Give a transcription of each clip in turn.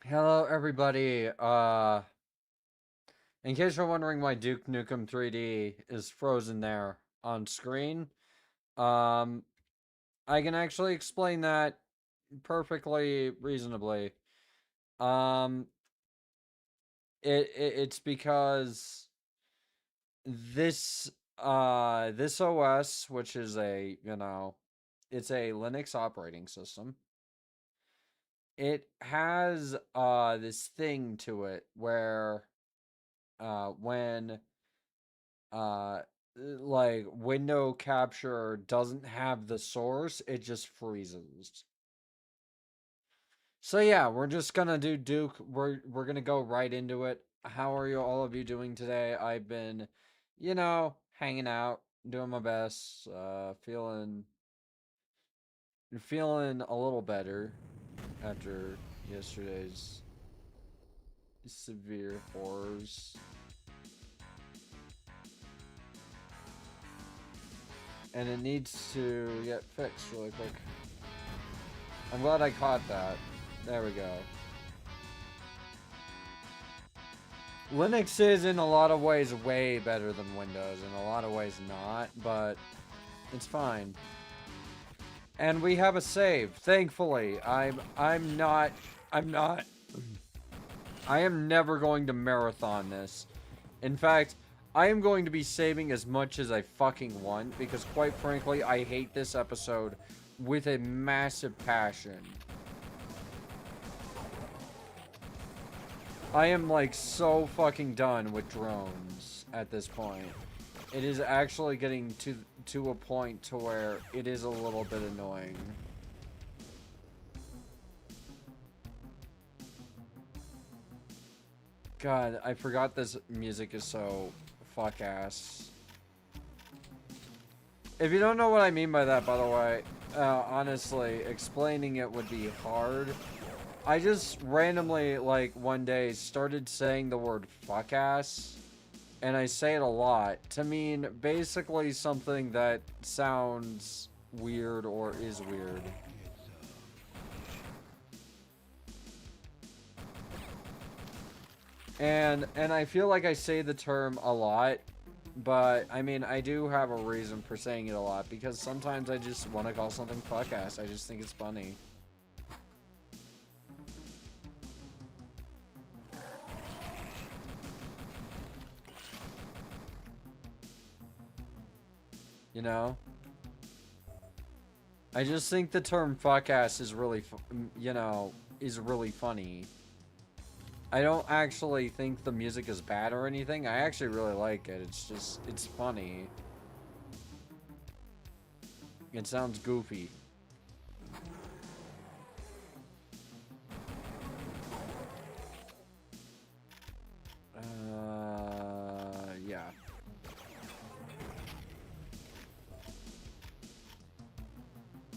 Hello, everybody. In case you're wondering why Duke Nukem 3D is frozen there on screen, um, I can actually explain that perfectly reasonably. Um, it's because this OS, which is it's a Linux operating system. It has this thing to it where when uh like window capture doesn't have the source, it just freezes. So yeah, we're just gonna do Duke. We're gonna go right into it. How are you all of you doing today? I've been, hanging out, doing my best, feeling a little better after yesterday's severe horrors. And it needs to get fixed really quick. I'm glad I caught that. There we go. Linux is in a lot of ways way better than Windows, in a lot of ways not, but it's fine. And we have a save, thankfully. I'm not I am never going to marathon this. In fact, I am going to be saving as much as I fucking want because quite frankly, I hate this episode with a massive passion. I am like so fucking done with drones at this point. It is actually getting to a point to where it is a little bit annoying. God, I forgot this music is so fuck ass. If you don't know what I mean by that, by the way, honestly, explaining it would be hard. I just randomly, like, one day started saying the word fuck ass, and I say it a lot, to mean basically something that sounds weird or is weird. And I feel like I say the term a lot, but I mean I do have a reason for saying it a lot because sometimes I just want to call something fuck ass. I just think it's funny. You know? I just think the term fuck ass is really is really funny. I don't actually think the music is bad or anything. I actually really like it. It's funny. It sounds goofy. Yeah.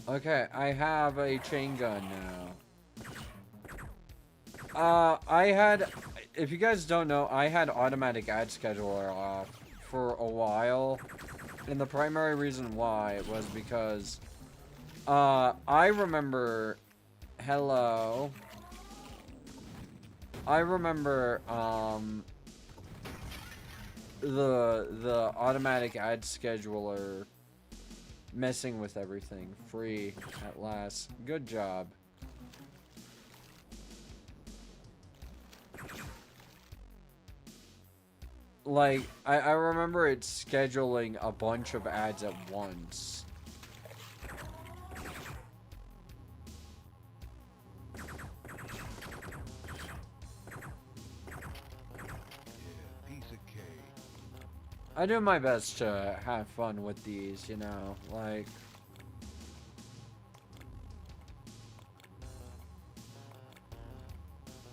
Okay, I have a chain gun now. I had, if you guys don't know, I had automatic ad scheduler off for a while. And the primary reason why was because, I remember, hello. I remember, the automatic ad scheduler messing with everything. Free at last. Good job. Like, I remember it scheduling a bunch of ads at once. I do my best to have fun with these, you know, like...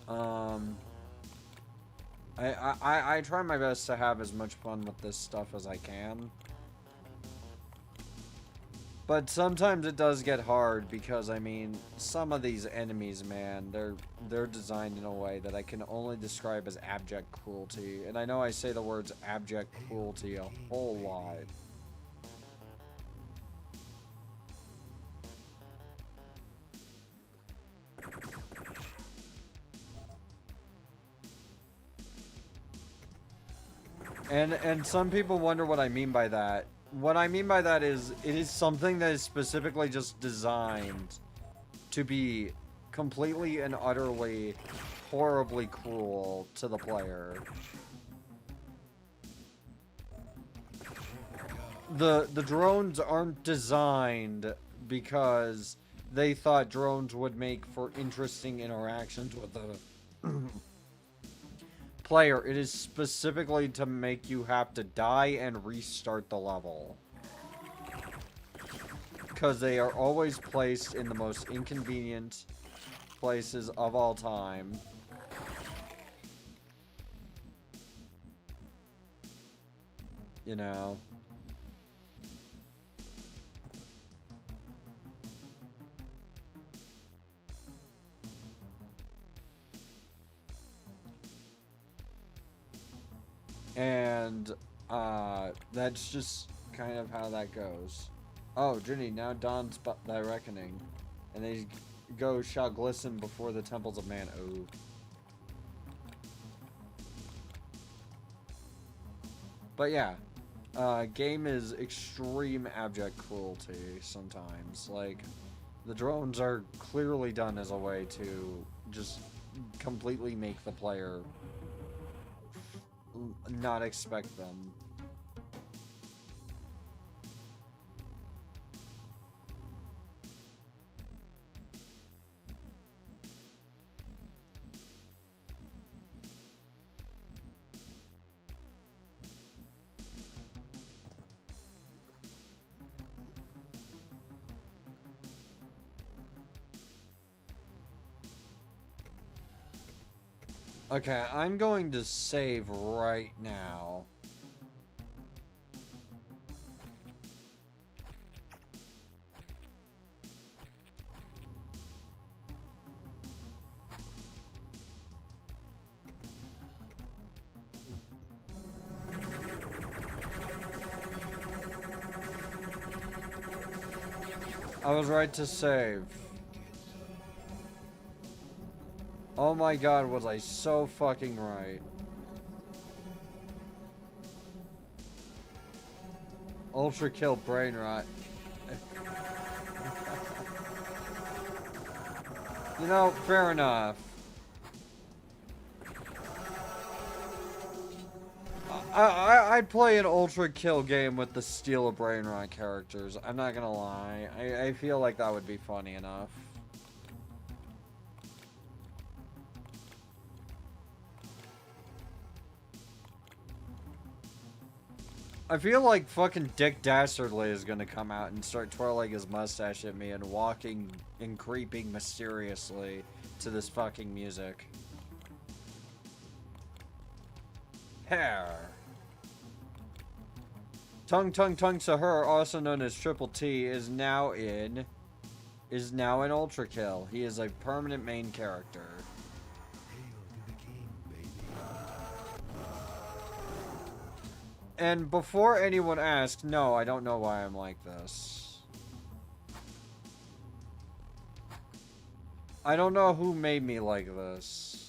Um... I try my best to have as much fun with this stuff as I can. But sometimes it does get hard because, I mean, some of these enemies, man, they're designed in a way that I can only describe as abject cruelty. And I know I say the words abject cruelty a whole lot. And some people wonder what I mean by that. What I mean by that is it is something that is specifically just designed to be completely and utterly horribly cruel to the player. The drones aren't designed because they thought drones would make for interesting interactions with the player. It is specifically to make you have to die and restart the level. Because they are always placed in the most inconvenient places of all time. You know. And, that's just kind of how that goes. Oh, Ginny, now dawns thy reckoning. And they go shall glisten before the temples of man. Oh. But yeah, game is extreme abject cruelty sometimes. Like, the drones are clearly done as a way to just completely make the player not expect them. Okay, I'm going to save right now. I was right to save. Oh my god, was I so fucking right. Ultra kill brain rot. You know, fair enough. I'd play an ultra kill game with the Steel of Brain Rot characters. I'm not gonna lie. I feel like that would be funny enough. I feel like fucking Dick Dastardly is gonna come out and start twirling his mustache at me and walking and creeping mysteriously to this fucking music. Hair. Tung Tung Tung Sahur, also known as Triple T, is now in Ultra Kill. He is a permanent main character. And before anyone asks, no, I don't know why I'm like this. I don't know who made me like this.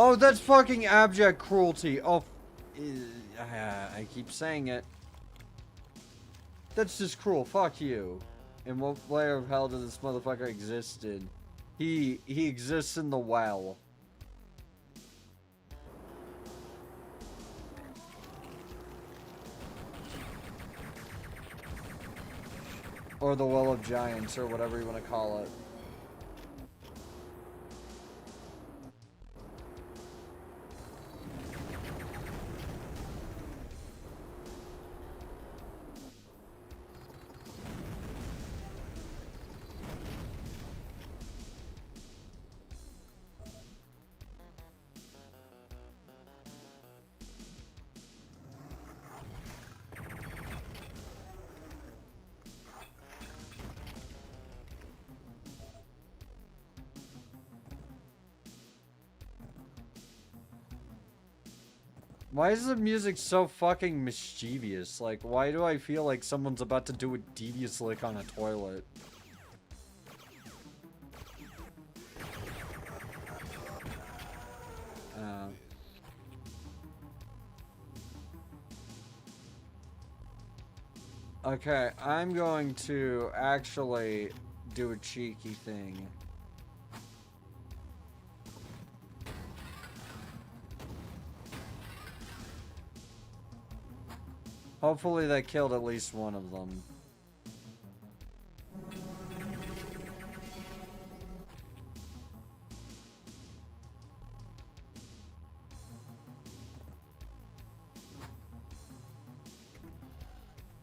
Oh, that's fucking abject cruelty. Oh, I keep saying it. That's just cruel. Fuck you. In what layer of hell does this motherfucker exist in? He exists in the well. Or the Well of Giants, or whatever you want to call it. Why is the music so fucking mischievous? Like, why do I feel like someone's about to do a devious lick on a toilet? Okay, I'm going to actually do a cheeky thing. Hopefully that killed at least one of them.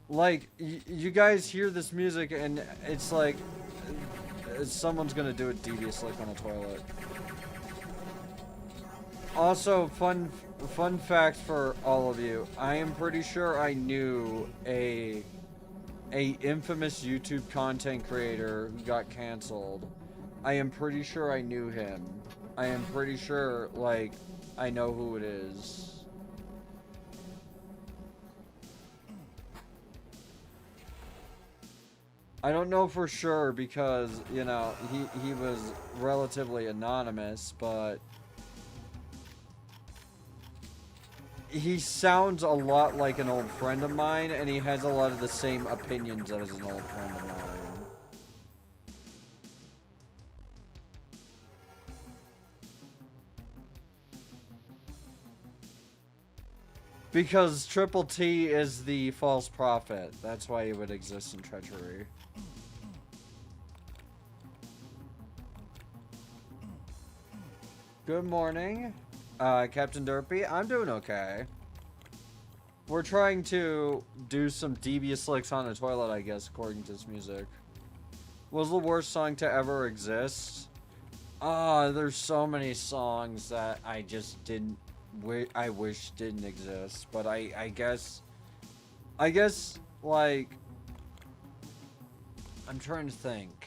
Like, you guys hear this music and it's like someone's gonna do a devious lick on a toilet. Also, fun fact for all of you. I am pretty sure I knew a infamous YouTube content creator who got canceled. I am pretty sure I knew him. I am pretty sure, like, I know who it is. I don't know for sure because, you know, he was relatively anonymous, but he sounds a lot like an old friend of mine, and he has a lot of the same opinions as an old friend of mine. Because Triple T is the false prophet. That's why he would exist in treachery. Good morning, Captain Derpy. I'm doing okay. We're trying to do some devious licks on a toilet, I guess, according to this music. Was the worst song to ever exist? There's so many songs that I just didn't... I wish didn't exist, but I guess, like... I'm trying to think.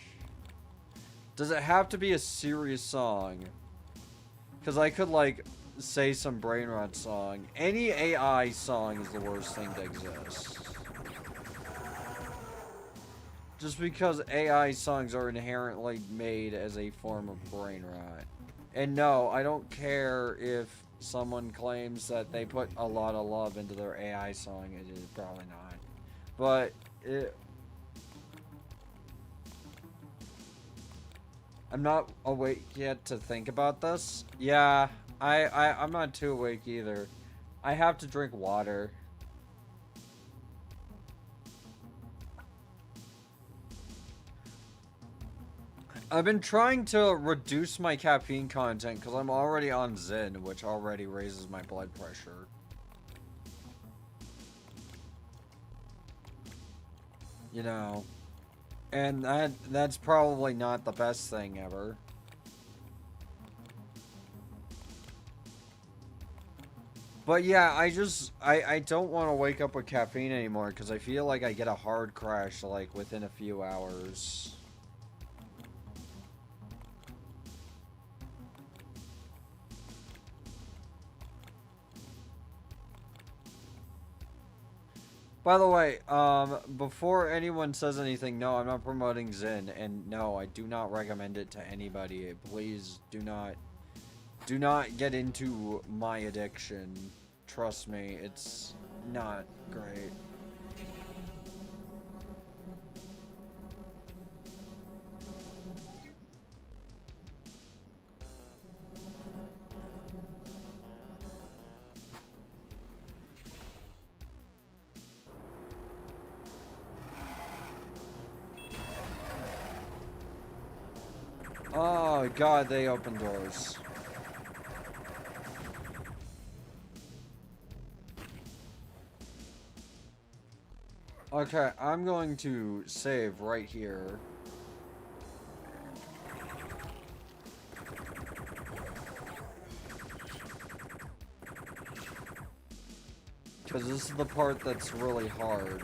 Does it have to be a serious song? Because I could, like, say some brain rot song. Any AI song is the worst thing to exist. Just because AI songs are inherently made as a form of brain rot. And no, I don't care if someone claims that they put a lot of love into their AI song. It is probably not. But I'm not awake yet to think about this. Yeah, I'm not too awake either. I have to drink water. I've been trying to reduce my caffeine content because I'm already on Zen, which already raises my blood pressure. You know. And that's probably not the best thing ever. But yeah, I don't want to wake up with caffeine anymore because I feel like I get a hard crash like within a few hours. By the way, before anyone says anything, no, I'm not promoting Zen, and no, I do not recommend it to anybody. Please do not get into my addiction. Trust me, it's not great. Oh god, they open doors. Okay, I'm going to save right here. Because this is the part that's really hard.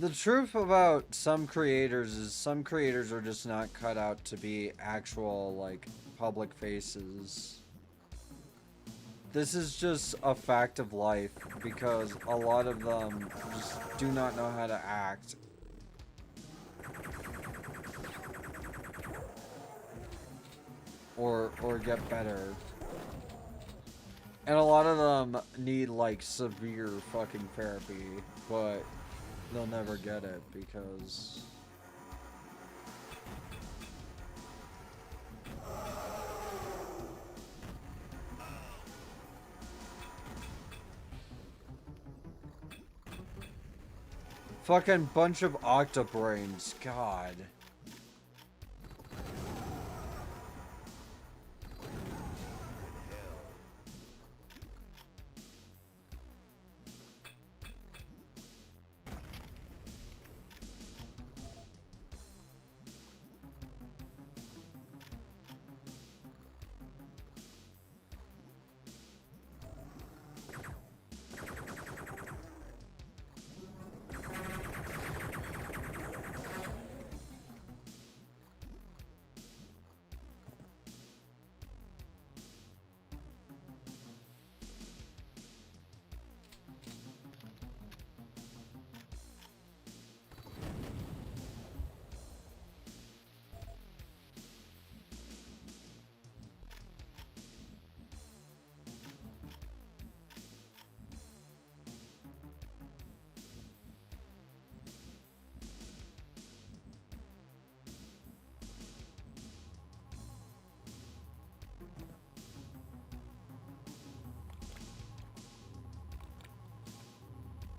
The truth about some creators is some creators are just not cut out to be actual, like, public faces. This is just a fact of life because a lot of them just do not know how to act. Or get better. And a lot of them need, like, severe fucking therapy, but they'll never get it because... Fucking bunch of octobrains, God.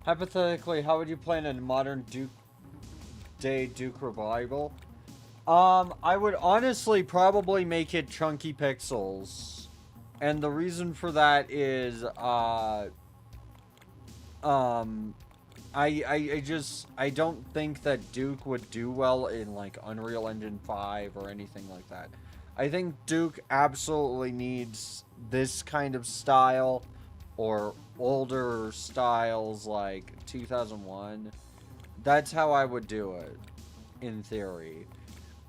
Hypothetically, how would you play in a modern Duke revival? I would honestly probably make it chunky pixels. And the reason for that is, I don't think that Duke would do well in, like, Unreal Engine 5 or anything like that. I think Duke absolutely needs this kind of style or older styles like 2001. That's how I would do it, in theory.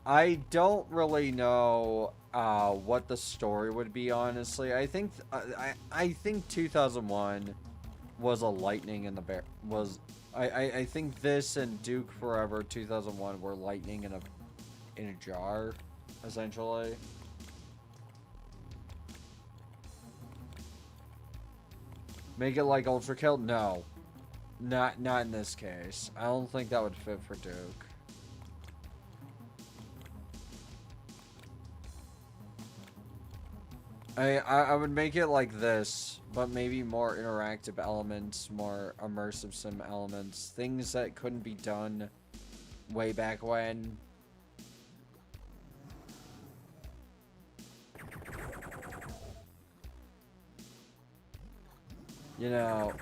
I don't really know what the story would be, honestly. I think I think 2001 was a lightning in the bear. I think this and Duke Forever 2001 were lightning in a jar, essentially. Make it like Ultra Kill? No. Not in this case. I don't think that would fit for Duke. I would make it like this, but maybe more interactive elements, more immersive sim elements, things that couldn't be done way back when. You know,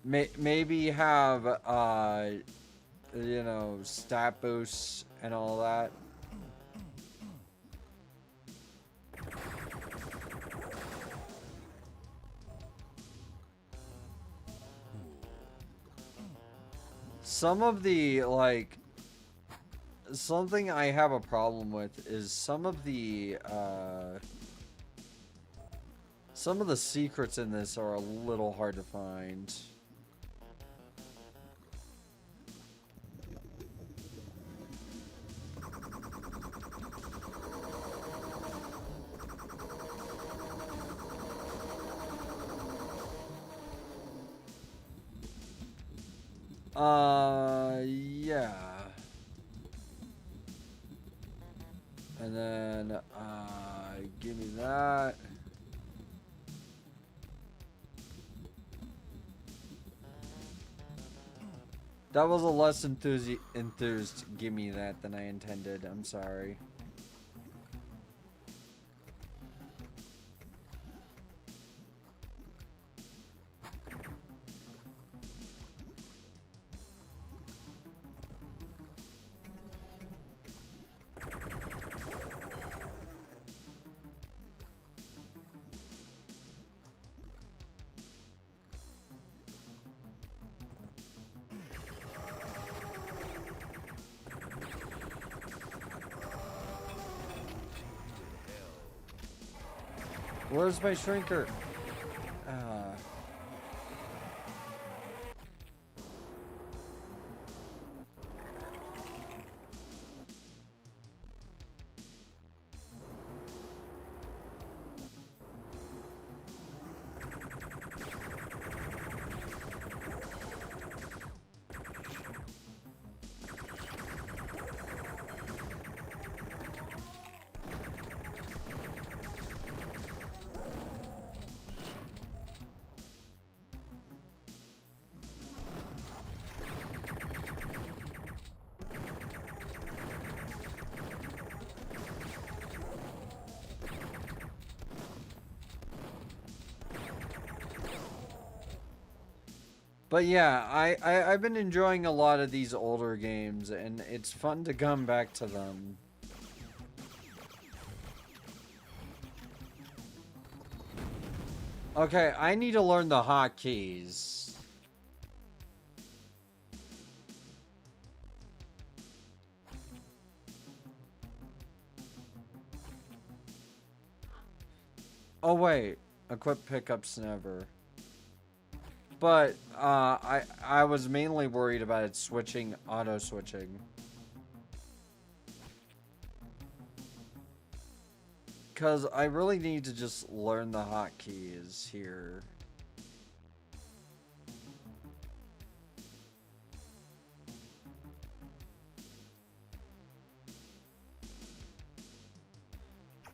maybe have, you know, stat boosts and all that. Some of the, like, something I have a problem with is some of the secrets in this are a little hard to find. Yeah. And then, give me that. That was a less enthused give me that than I intended. I'm sorry. Where's my shrinker? Uh, But yeah, I've been enjoying a lot of these older games, and it's fun to come back to them. Okay, I need to learn the hotkeys. Oh wait, equip pickups never. But I was mainly worried about it switching, auto switching. Cause I really need to just learn the hotkeys here.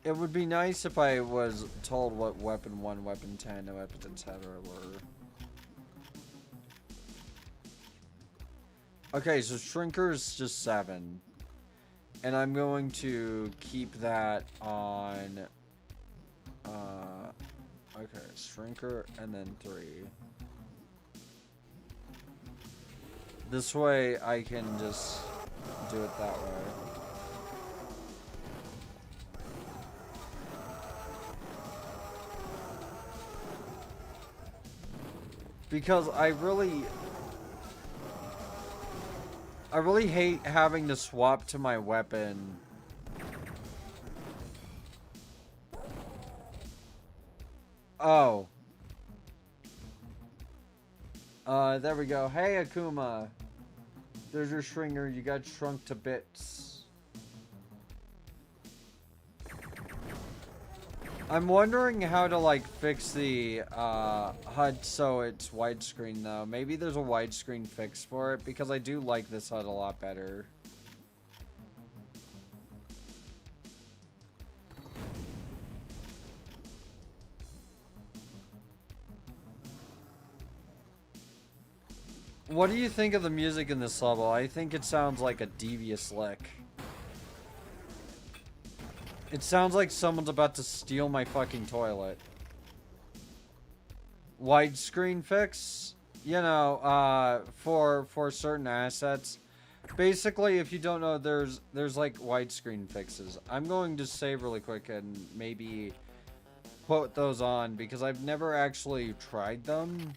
It would be nice if I was told what weapon 1, weapon 10, and weapons etc. were. Okay, so Shrinker's just 7. And I'm going to keep that on... okay, Shrinker and then 3. This way I can just do it that way. Because I really hate having to swap to my weapon. Oh. There we go. Hey, Akuma. There's your Shringer. You got shrunk to bits. I'm wondering how to, like, fix the, HUD so it's widescreen, though. Maybe there's a widescreen fix for it, because I do like this HUD a lot better. What do you think of the music in this level? I think it sounds like a devious lick. It sounds like someone's about to steal my fucking toilet. Widescreen fix? You know, for certain assets. Basically, if you don't know, there's like widescreen fixes. I'm going to save really quick and maybe put those on because I've never actually tried them.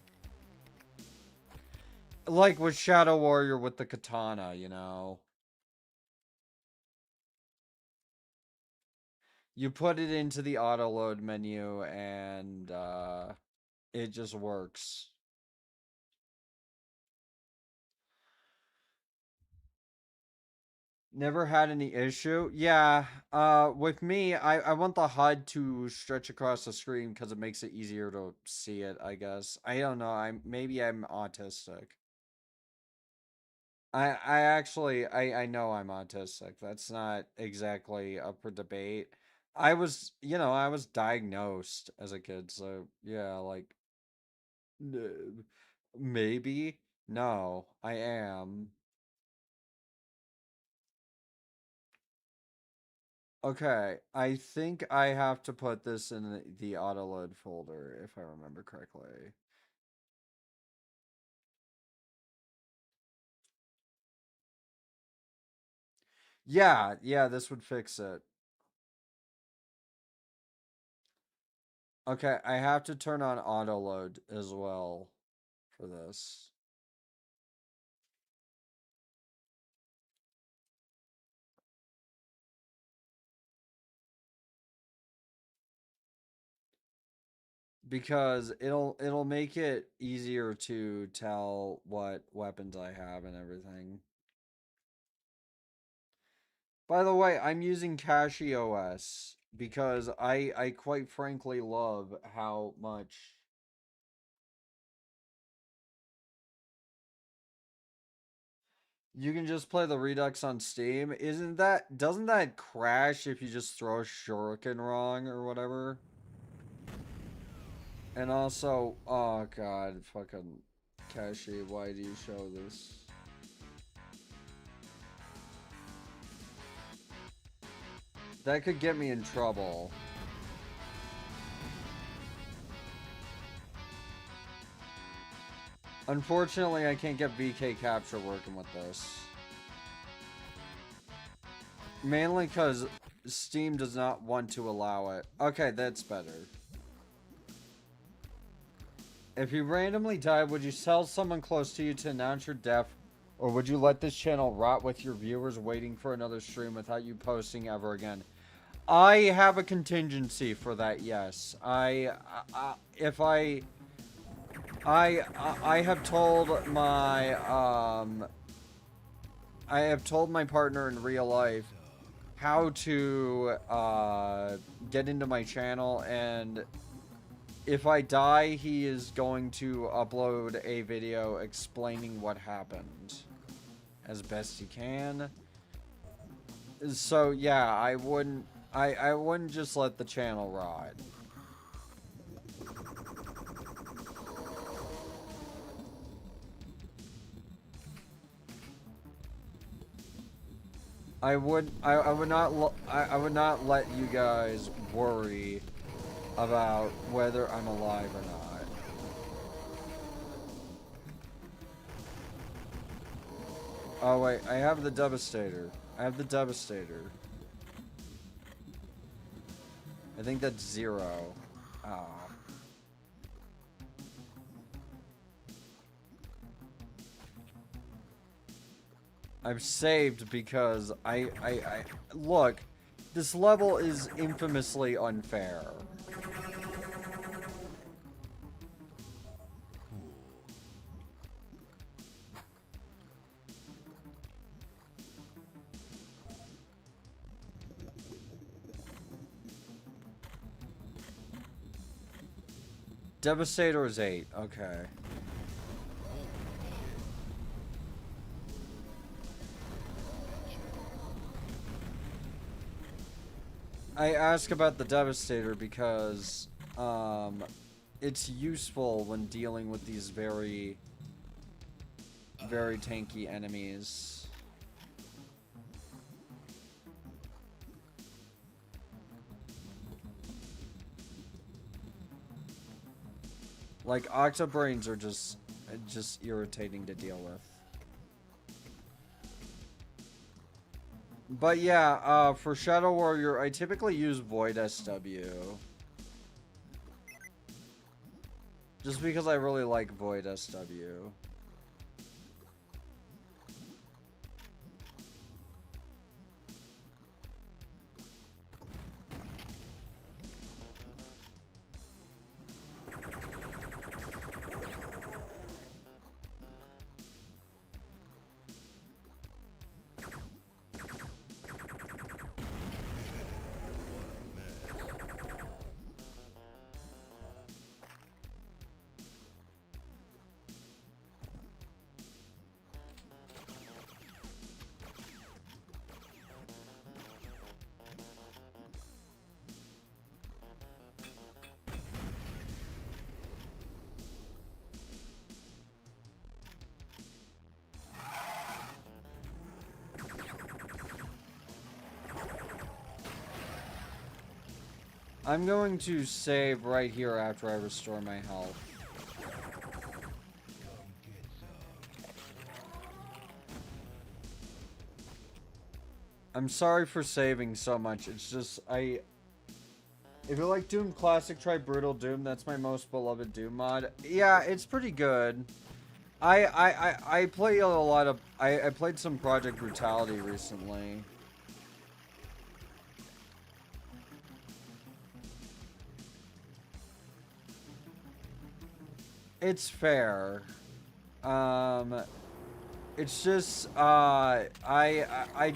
Like with Shadow Warrior with the katana, you know. You put it into the auto load menu and it just works. Never had any issue. Yeah, with me, I want the HUD to stretch across the screen because it makes it easier to see it, I guess. I don't know. Maybe I'm autistic. I actually I know I'm autistic. That's not exactly up for debate. I was, you know, I was diagnosed as a kid, so yeah, like maybe. No, I am. Okay, I think I have to put this in the autoload folder if I remember correctly. Yeah, yeah, this would fix it. Okay, I have to turn on autoload as well for this. because it'll make it easier to tell what weapons I have and everything. By the way, I'm using CashieOS because I quite frankly love how much you can just play the Redux on Steam. Doesn't that crash if you just throw a shuriken wrong or whatever? And also, oh god, fucking Kashi, why do you show this? That could get me in trouble. Unfortunately, I can't get VK capture working with this. Mainly because Steam does not want to allow it. Okay, that's better. If you randomly died, would you tell someone close to you to announce your death? Or would you let this channel rot with your viewers waiting for another stream without you posting ever again? I have a contingency for that, yes. I have told my, I have told my partner in real life how to, get into my channel, and if I die, he is going to upload a video explaining what happened as best he can. So yeah, I wouldn't just let the channel rot. I would not let you guys worry about whether I'm alive or not. Oh wait, I have the Devastator. I have the Devastator. I think that's 0. Ah. I've saved because I look, this level is infamously unfair. Devastator is 8, okay. I ask about the Devastator because, it's useful when dealing with these very, very tanky enemies. Like, Octobrains are just irritating to deal with. But yeah, for Shadow Warrior, I typically use Void SW. Just because I really like Void SW. I'm going to save right here after I restore my health. I'm sorry for saving so much. It's just, if you like Doom Classic, try Brutal Doom. That's my most beloved Doom mod. Yeah, it's pretty good. I play a lot of, I played some Project Brutality recently. It's fair. It's just, I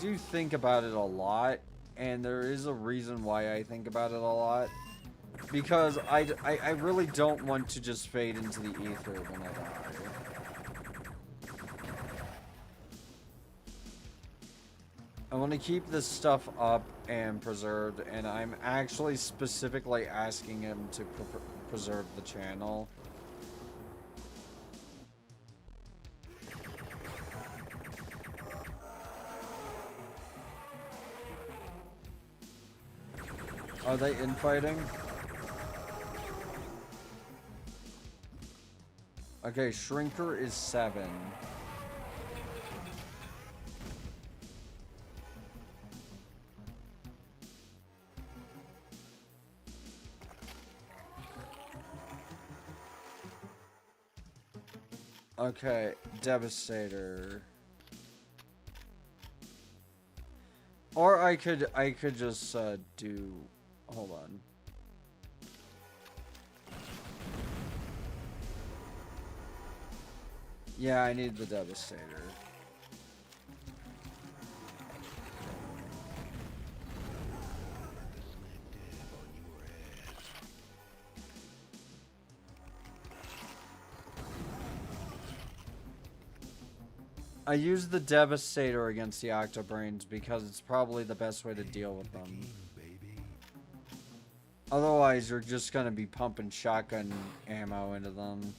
do think about it a lot, and there is a reason why I think about it a lot. Because I really don't want to just fade into the ether when I die. I want to keep this stuff up and preserved, and I'm actually specifically asking him to preserve the channel. Are they infighting? Okay, Shrinker is 7. Okay, Devastator. Or I could just do, hold on. Yeah, I need the Devastator. I use the Devastator against the Octobrains because it's probably the best way to deal with them. Otherwise, you're just gonna be pumping shotgun ammo into them.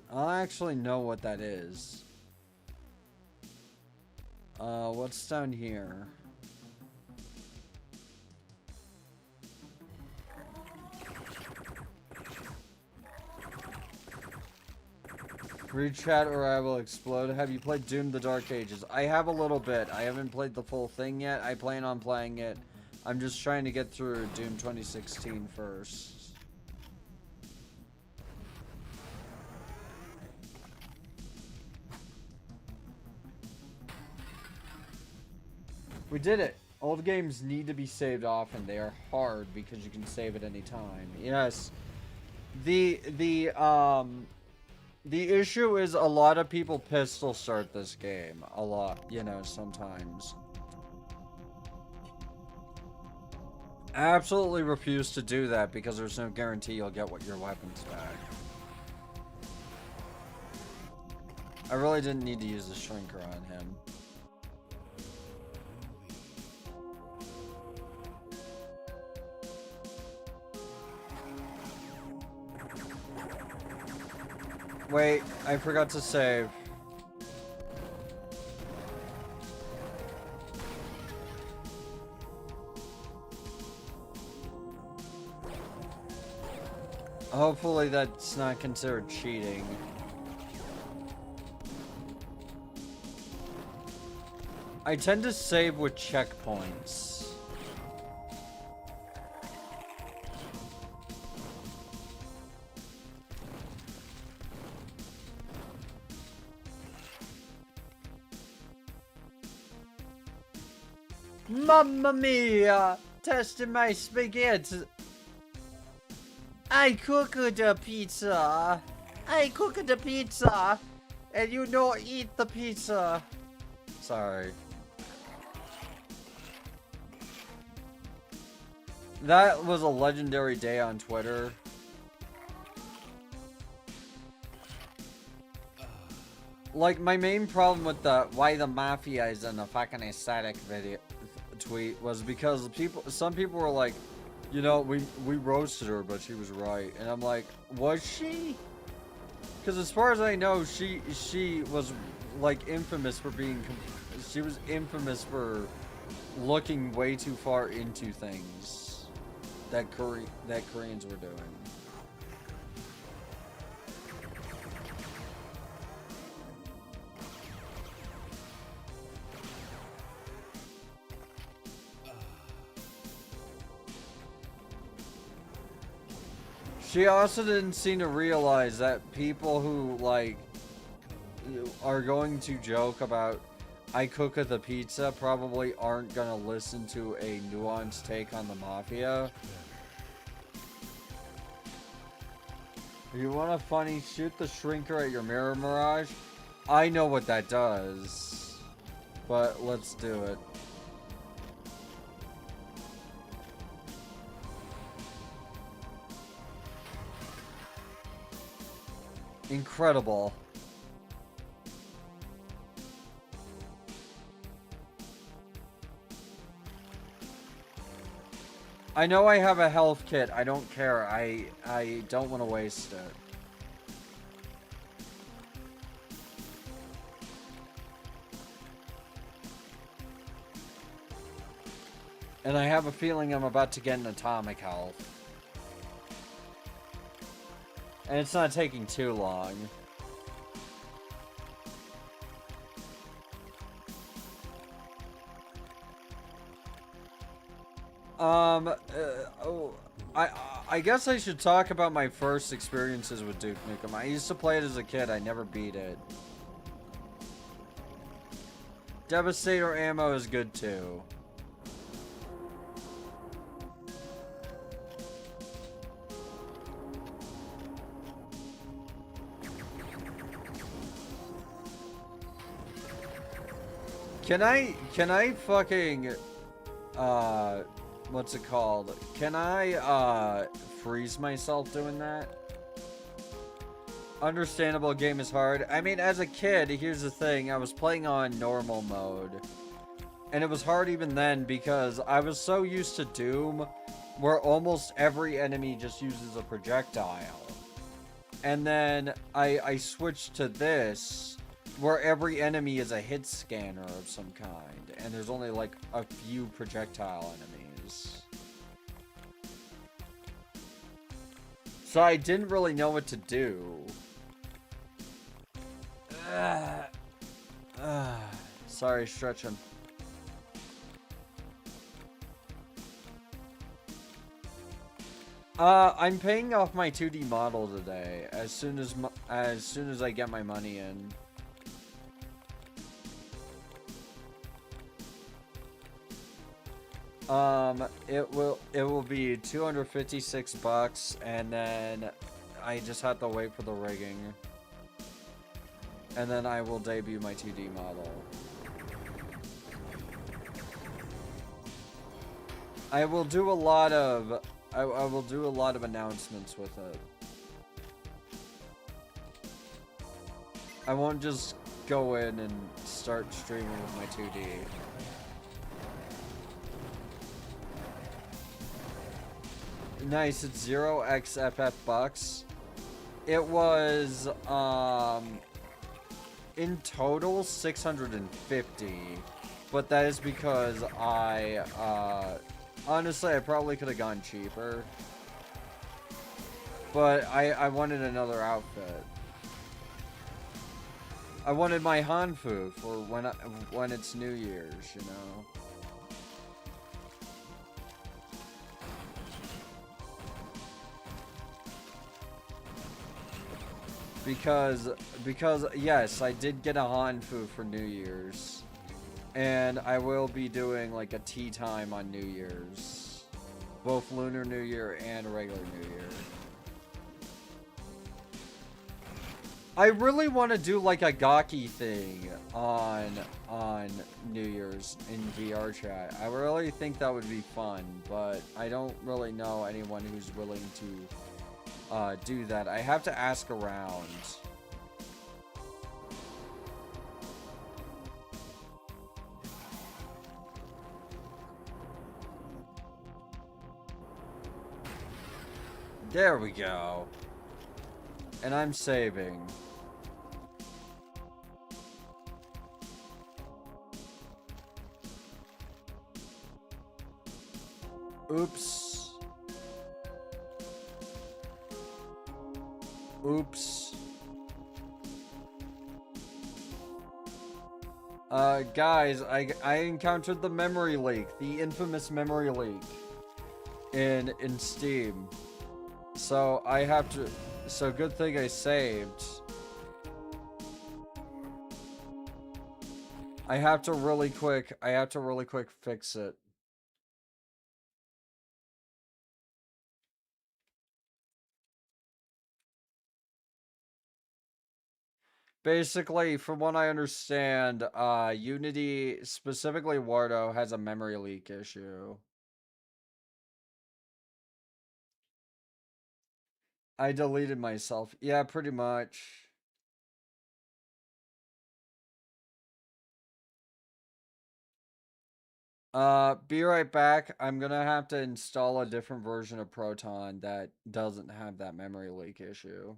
I actually know what that is. What's down here? Read chat or I will explode. Have you played Doom the Dark Ages? I have a little bit. I haven't played the full thing yet. I plan on playing it. I'm just trying to get through Doom 2016 first. We did it. Old games need to be saved often. They are hard because you can save at any time. Yes. The issue is a lot of people pistol start this game. A lot, you know, sometimes. I absolutely refuse to do that because there's no guarantee you'll get what your weapons back. I really didn't need to use the Shrinker on him. Wait, I forgot to save. Hopefully that's not considered cheating. I tend to save with checkpoints. Mamma mia! Testing my spaghetti. I cook the pizza. I cook the pizza. And you don't eat the pizza. Sorry. That was a legendary day on Twitter. Like, my main problem with the why the mafia is in the fucking aesthetic video tweet was because some people were like, you know, we roasted her, but she was right. And I'm like, was she? Because as far as I know, she was like infamous for being she was infamous for looking way too far into things that Koreans were doing. She also didn't seem to realize that people who, like, are going to joke about I cook the pizza probably aren't gonna listen to a nuanced take on the mafia. If you want a funny, shoot the shrinker at your mirror mirage. I know what that does, but let's do it. Incredible. I know I have a health kit. I don't care. I don't want to waste it. And I have a feeling I'm about to get an atomic health. And it's not taking too long. I guess I should talk about my first experiences with Duke Nukem. I used to play it as a kid. I never beat it. Devastator ammo is good too. Can I fucking, what's it called? Can I, freeze myself doing that? Understandable, game is hard. I mean, as a kid, here's the thing. I was playing on normal mode. And it was hard even then because I was so used to Doom, where almost every enemy just uses a projectile. And then I switched to this, where every enemy is a hit scanner of some kind, and there's only like a few projectile enemies. So I didn't really know what to do. Sorry, stretching. I'm paying off my 2D model today, as soon as I get my money in. It will be 256 bucks, and then I just have to wait for the rigging. And then I will debut my 2D model. I will do a lot of announcements with it. I won't just go in and start streaming with my 2D. Nice, it's 0xFF bucks. It was, in total, 650. But that is because honestly, I probably could have gone cheaper. But I wanted another outfit. I wanted my Hanfu for when it's New Year's, you know? Because yes, I did get a Hanfu for New Year's. And I will be doing like a tea time on New Year's. Both Lunar New Year and regular New Year. I really want to do like a gawky thing on New Year's in VR chat. I really think that would be fun, but I don't really know anyone who's willing to do that. I have to ask around. There we go. And I'm saving. Oops. Oops. Guys, I encountered the memory leak, the infamous memory leak in Steam. So I have to, so good thing I saved. I have to really quick fix it. Basically, from what I understand, Unity, specifically Wardo, has a memory leak issue. I deleted myself. Yeah, pretty much. Be right back. I'm gonna have to install a different version of Proton that doesn't have that memory leak issue.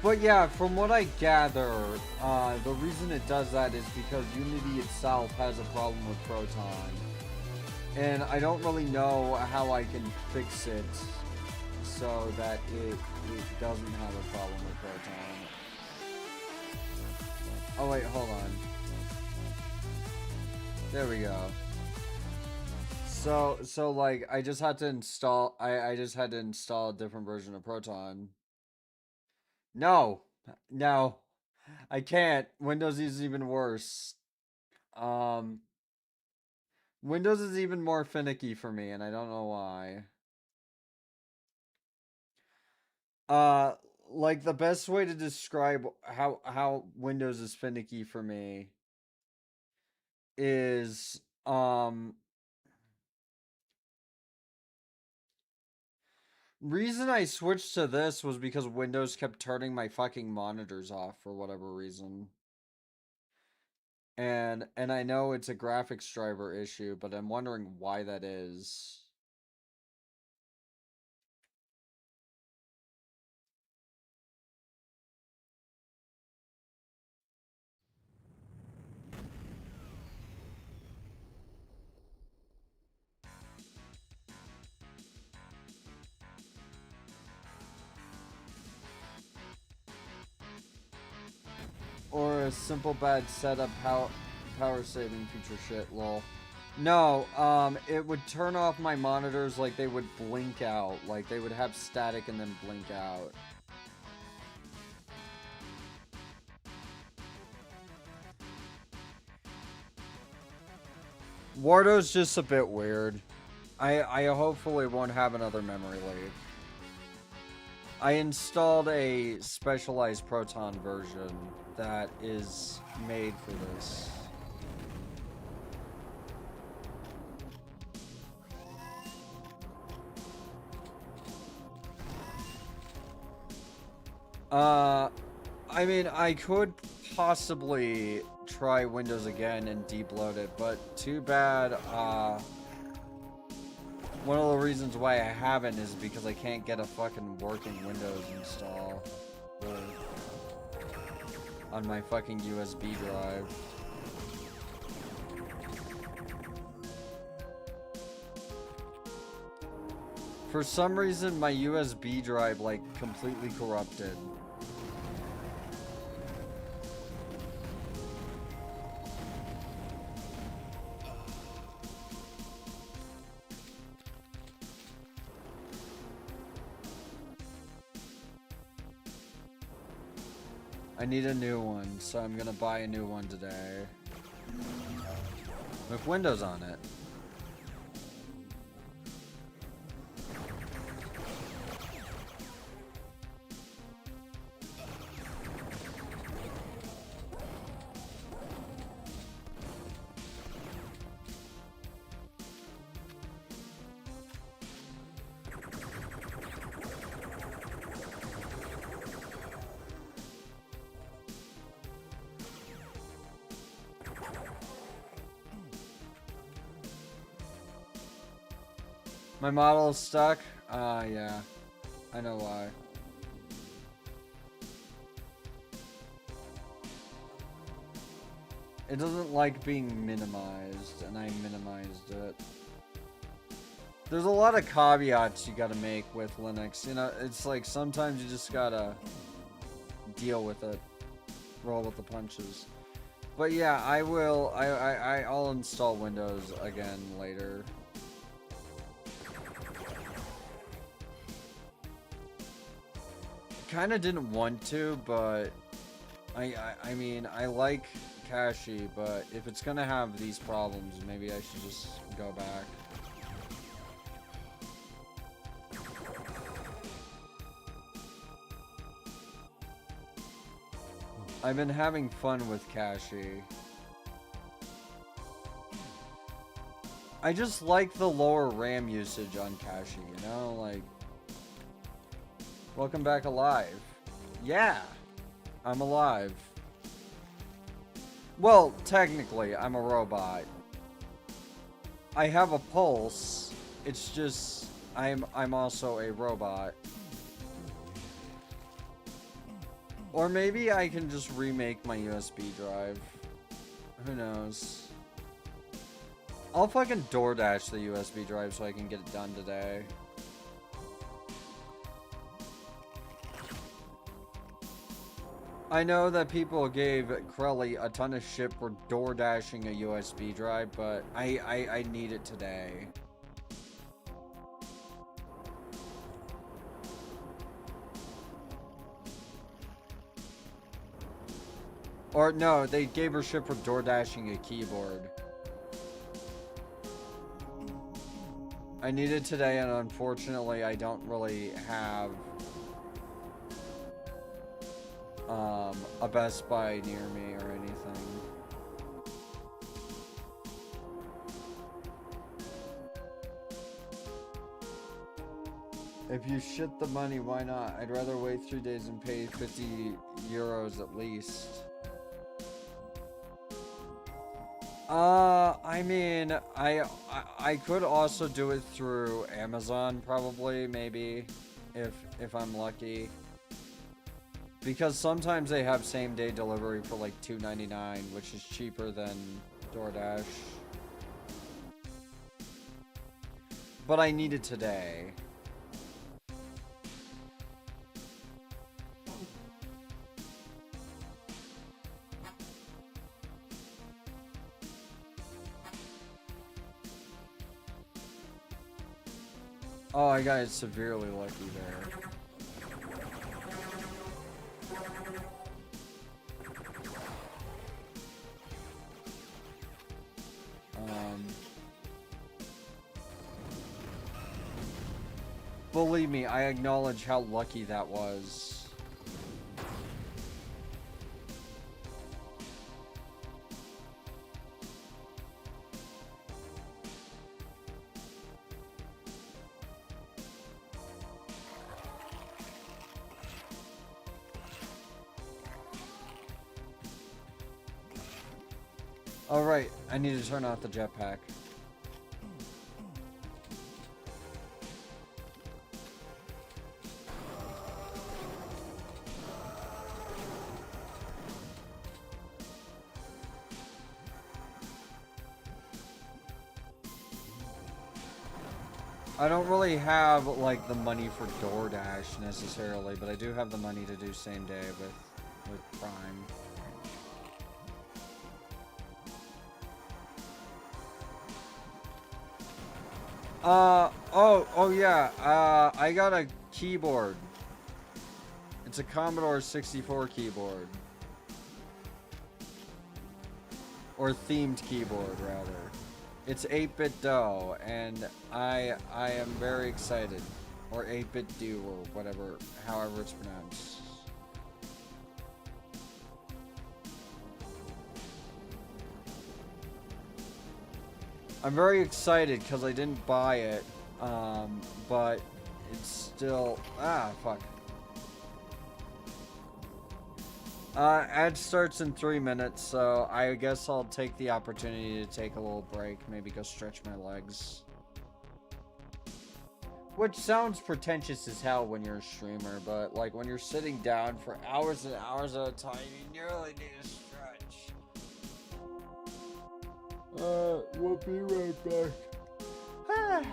But yeah, from what I gather, the reason it does that is because Unity itself has a problem with Proton. And I don't really know how I can fix it so that it doesn't have a problem with Proton. Oh wait, hold on. There we go. So like I just had to install I just had to install a different version of Proton. No. No. I can't. Windows is even worse. Um Windows is even more finicky for me and I don't know why. Uh like the best way to describe how Windows is finicky for me is reason I switched to this was because Windows kept turning my fucking monitors off for whatever reason. And I know it's a graphics driver issue, but I'm wondering why that is. Or a simple bad setup power saving feature shit, lol. No, it would turn off my monitors like they would blink out. Like they would have static and then blink out. Wardo's just a bit weird. I hopefully won't have another memory leak. I installed a specialized Proton version that is made for this. I mean, I could possibly try Windows again and deep-load it, but too bad, one of the reasons why I haven't is because I can't get a fucking working Windows install on my fucking USB drive. For some reason, my USB drive, like, completely corrupted. I need a new one, so I'm gonna buy a new one today. With Windows on it. My model is stuck? Yeah. I know why. It doesn't like being minimized, and I minimized it. There's a lot of caveats you gotta make with Linux. You know, it's like sometimes you just gotta deal with it. Roll with the punches. But yeah, I will. I'll install Windows again later. Kind of didn't want to, but I mean, I like Kashi, but if it's gonna have these problems, maybe I should just go back. I've been having fun with Kashi. I just like the lower RAM usage on Kashi, you know, like... Welcome back alive. Yeah, I'm alive. Well, technically, I'm a robot. I have a pulse. It's just I'm also a robot. Or maybe I can just remake my USB drive. Who knows? I'll fucking DoorDash the USB drive so I can get it done today. I know that people gave Krelly a ton of shit for DoorDashing a USB drive, but I need it today. Or no, they gave her shit for DoorDashing a keyboard. I need it today, and unfortunately I don't really have a Best Buy near me or anything. If you shit the money, why not? I'd rather wait 3 days and pay 50 euros at least. I mean, I could also do it through Amazon, probably, maybe, if I'm lucky. Because sometimes they have same-day delivery for like $2.99, which is cheaper than DoorDash. But I need it today. Oh, I got severely lucky there. Believe me, I acknowledge how lucky that was. All right, I need to turn off the jetpack. I don't really have, like, the money for DoorDash necessarily, but I do have the money to do same day with Prime. Oh yeah, I got a keyboard. It's a Commodore 64 keyboard. Or themed keyboard, rather. It's 8-bit dough, and I am very excited. Or 8-bit do, or whatever, however it's pronounced. I'm very excited because I didn't buy it, but it's still, fuck. Ad starts in 3 minutes, so I guess I'll take the opportunity to take a little break, maybe go stretch my legs. Which sounds pretentious as hell when you're a streamer, but like when you're sitting down for hours and hours at a time, you nearly need a stretch. We'll be right back.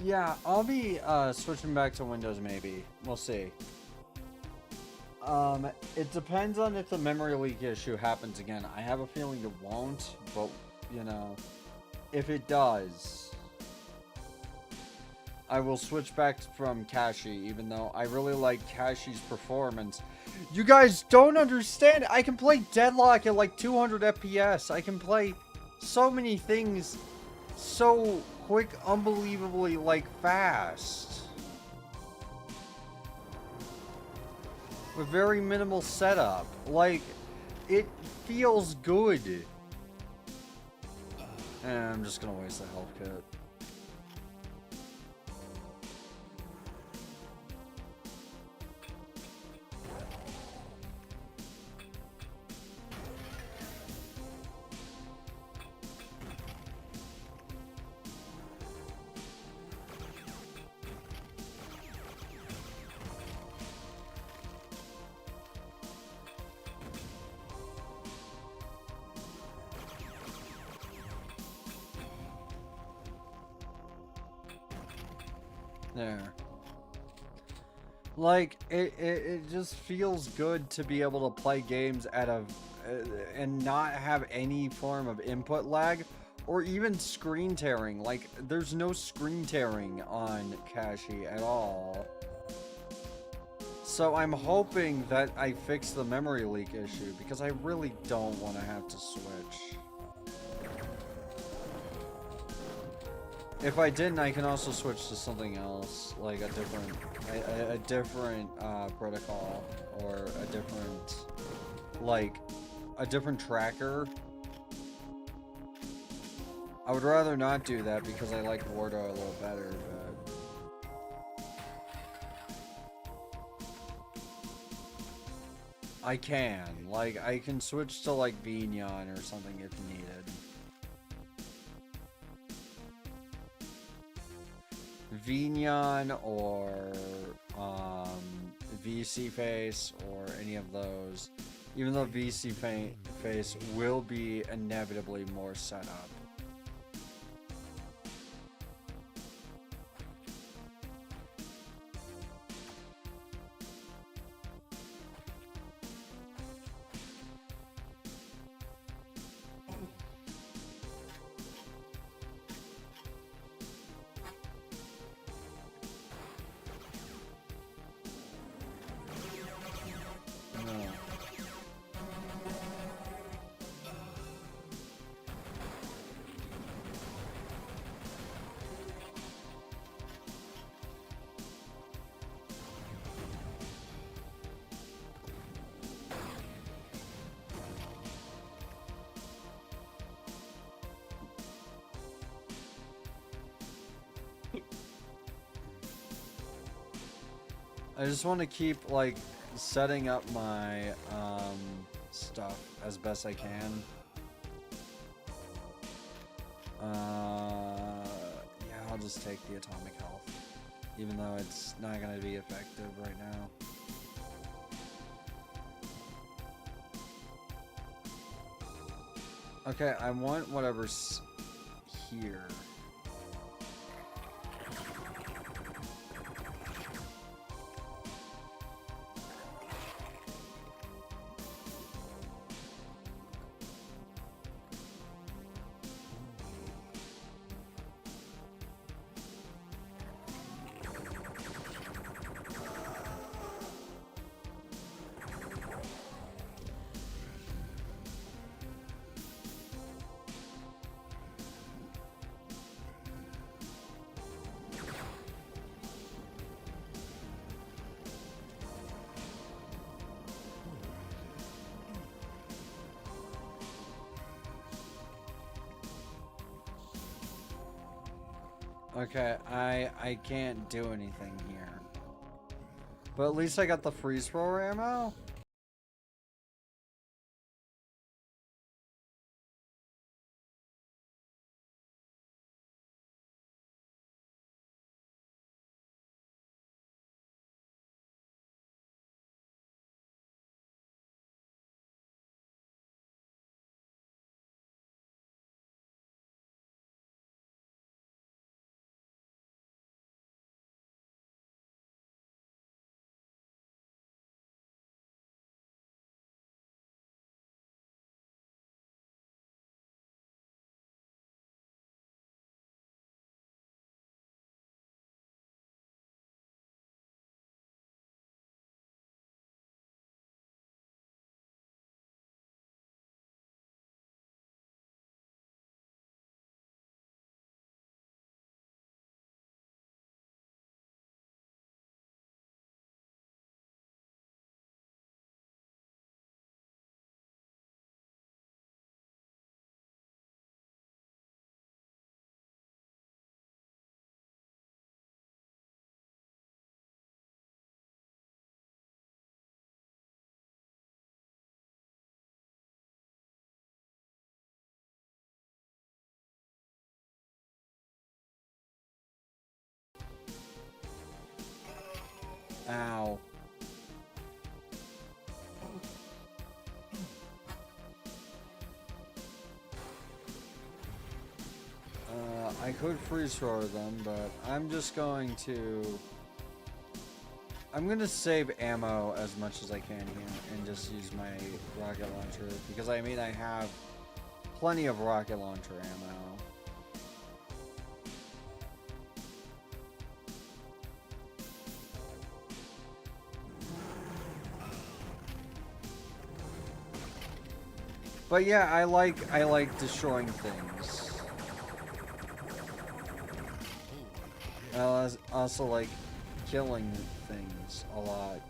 Yeah, I'll be switching back to Windows maybe. We'll see. It depends on if the memory leak issue happens again. I have a feeling it won't, but, you know, if it does, I will switch back from Kashi, even though I really like Kashi's performance. You guys don't understand. I can play Deadlock at like 200 FPS. I can play so many things so quick, unbelievably, like, fast. With very minimal setup. Like, it feels good. And I'm just gonna waste the health kit. There. Like, it just feels good to be able to play games at a... and not have any form of input lag, or even screen tearing. Like, there's no screen tearing on Kashi at all. So I'm hoping that I fix the memory leak issue, because I really don't want to have to switch. If I didn't, I can also switch to something else, like a different protocol, or a different, like, a different tracker. I would rather not do that because I like Wardo a little better, but I can. Like, I can switch to, like, Vignon or something if needed. Vignon or VC Face or any of those, even though VC Face will be inevitably more set up. I just want to keep, like, setting up my stuff as best I can. Yeah, I'll just take the atomic health, even though it's not going to be effective right now. Okay, I want whatever's here. Okay, I can't do anything here. But at least I got the freeze thrower ammo. Ow. I could freeze throw them, but I'm just going to... I'm going to save ammo as much as I can here and just use my rocket launcher. Because, I mean, I have plenty of rocket launcher ammo. But yeah, I like destroying things. I also like killing things a lot.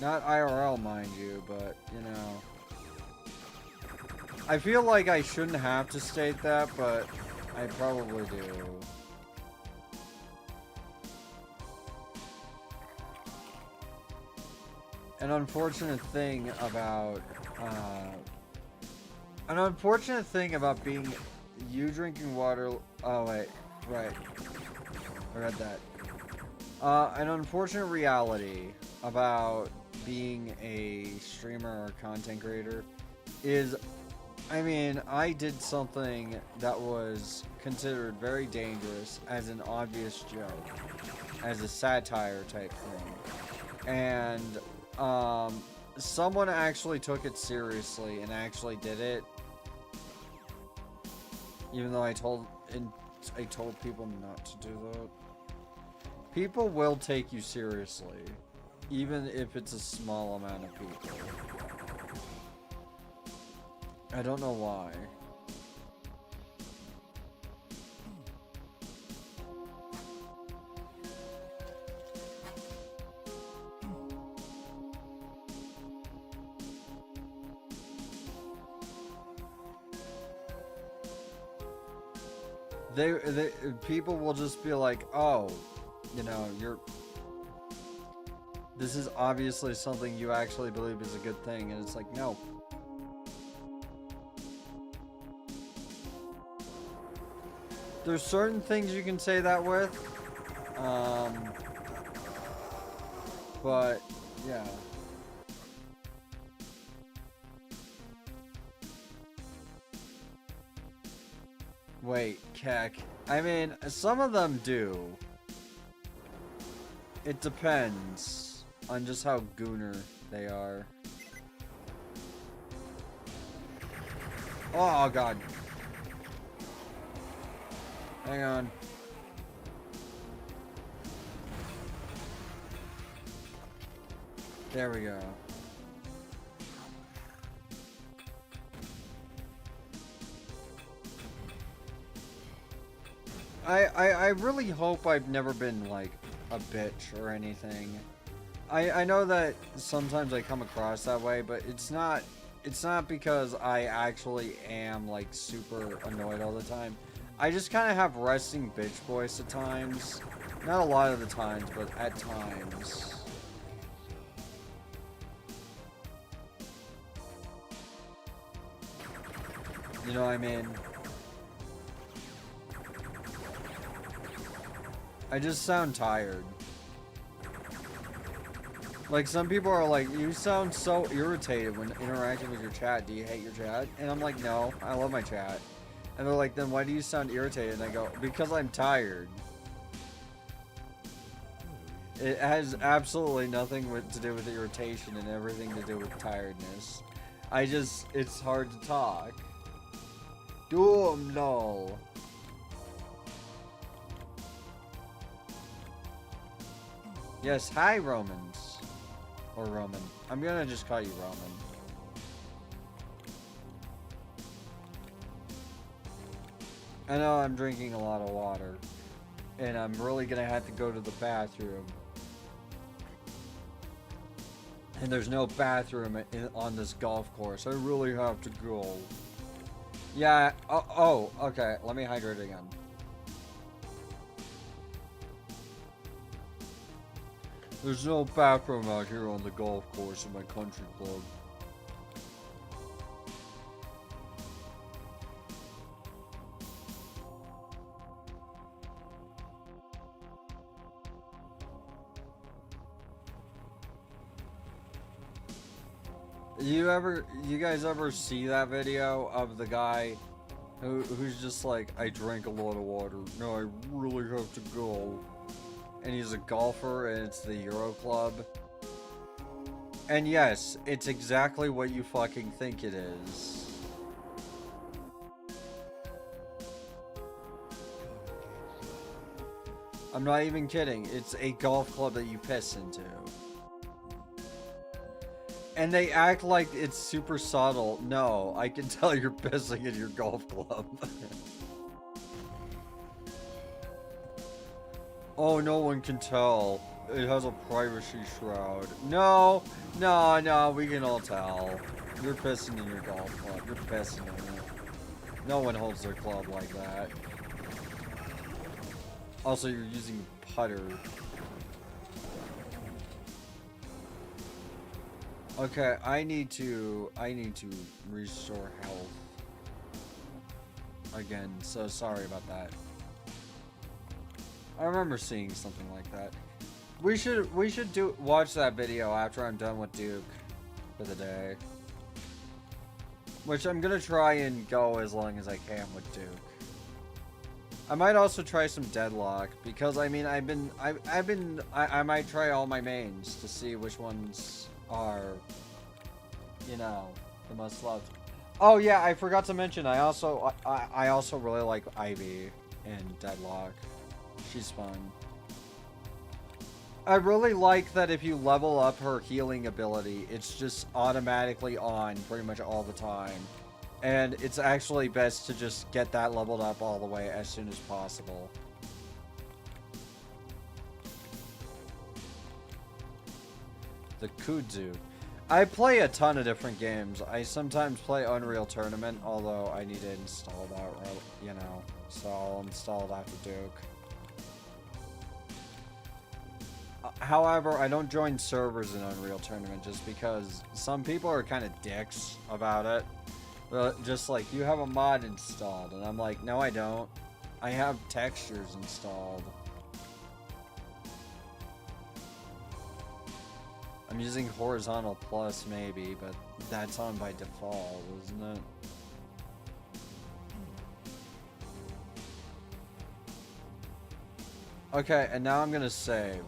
Not IRL, mind you, but, you know. I feel like I shouldn't have to state that, but I probably do. An unfortunate thing about being you drinking water. Oh wait, right. I read that. An unfortunate reality about being a streamer or content creator is, I mean, I did something that was considered very dangerous as an obvious joke, as a satire type thing, and someone actually took it seriously and actually did it, even though I told people not to do that. People will take you seriously, even if it's a small amount of people. I don't know why. People will just be like, oh, you know, this is obviously something you actually believe is a good thing, and it's like, no. There's certain things you can say that with, but, yeah. Wait, Keck. I mean, some of them do. It depends on just how gooner they are. Oh, God. Hang on. There we go. I really hope I've never been, like, a bitch or anything. I know that sometimes I come across that way, but it's not because I actually am, like, super annoyed all the time. I just kind of have resting bitch voice at times. Not a lot of the times, but at times. You know what I mean? I just sound tired. Like, some people are like, you sound so irritated when interacting with your chat. Do you hate your chat? And I'm like, no, I love my chat. And they're like, then why do you sound irritated? And I go, because I'm tired. It has absolutely nothing to do with irritation and everything to do with tiredness. It's hard to talk. Doom null. Yes, hi Romans. Or Roman. I'm gonna just call you Roman. I know I'm drinking a lot of water. And I'm really gonna have to go to the bathroom. And there's no bathroom on this golf course. I really have to go. Yeah, oh, okay. Let me hydrate again. There's no bathroom out here on the golf course in my country club. You guys ever see that video of the guy who's just like, I drank a lot of water, now I really have to go. And he's a golfer and it's the Euro Club. And yes, it's exactly what you fucking think it is. I'm not even kidding. It's a golf club that you piss into. And they act like it's super subtle. No, I can tell you're pissing in your golf club. Oh, no one can tell. It has a privacy shroud. No, we can all tell. You're pissing in your golf club. You're pissing in it. No one holds their club like that. Also, you're using putter. Okay, I need to restore health. Again, so sorry about that. I remember seeing something like that. We should watch that video after I'm done with Duke for the day. Which I'm gonna try and go as long as I can with Duke. I might also try some Deadlock because I mean I might try all my mains to see which ones are, you know, the most loved. Oh yeah, I forgot to mention I also really like Ivy in Deadlock. She's fun. I really like that if you level up her healing ability, it's just automatically on pretty much all the time. And it's actually best to just get that leveled up all the way as soon as possible. The Kudzu. I play a ton of different games. I sometimes play Unreal Tournament, although I need to install that, you know. So I'll install that for Duke. However, I don't join servers in Unreal Tournament just because some people are kind of dicks about it. Just like, you have a mod installed, and I'm like, no I don't. I have textures installed. I'm using horizontal plus maybe, but that's on by default, isn't it? Okay, and now I'm gonna save.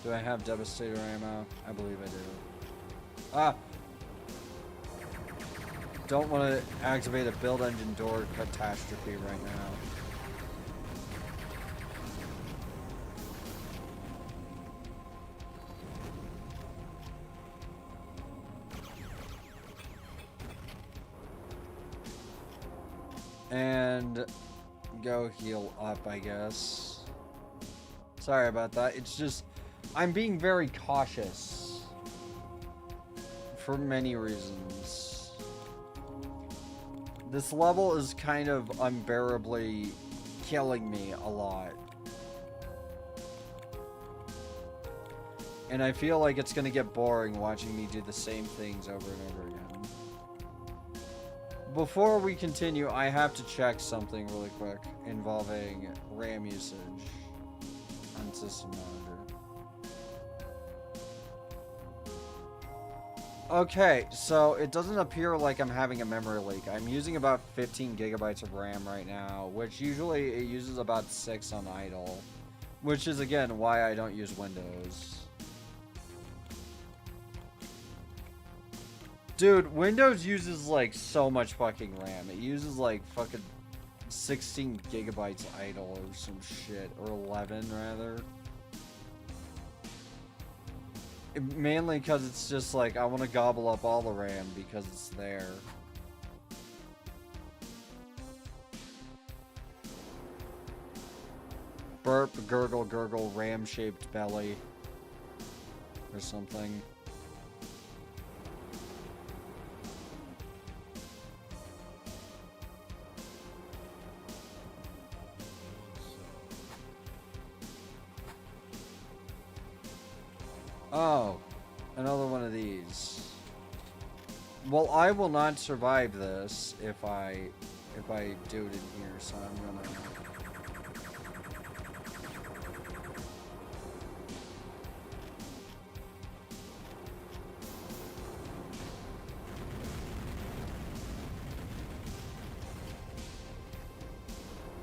Do I have Devastator ammo? I believe I do. Ah! Don't want to activate a build engine door catastrophe right now. And go heal up, I guess. Sorry about that. It's just, I'm being very cautious for many reasons. This level is kind of unbearably killing me a lot. And I feel like it's gonna get boring watching me do the same things over and over again. Before we continue, I have to check something really quick involving RAM usage on System Monitor. Okay, so it doesn't appear like I'm having a memory leak. I'm using about 15 gigabytes of RAM right now, which usually it uses about 6 on idle, which is again why I don't use Windows. Dude, Windows uses like so much fucking RAM. It uses like fucking 16 gigabytes idle or some shit, or 11 rather. Mainly because it's just like, I want to gobble up all the RAM because it's there. Burp, gurgle, gurgle, RAM-shaped belly. Or something. Oh, another one of these. Well, I will not survive this if I do it in here, so I'm gonna...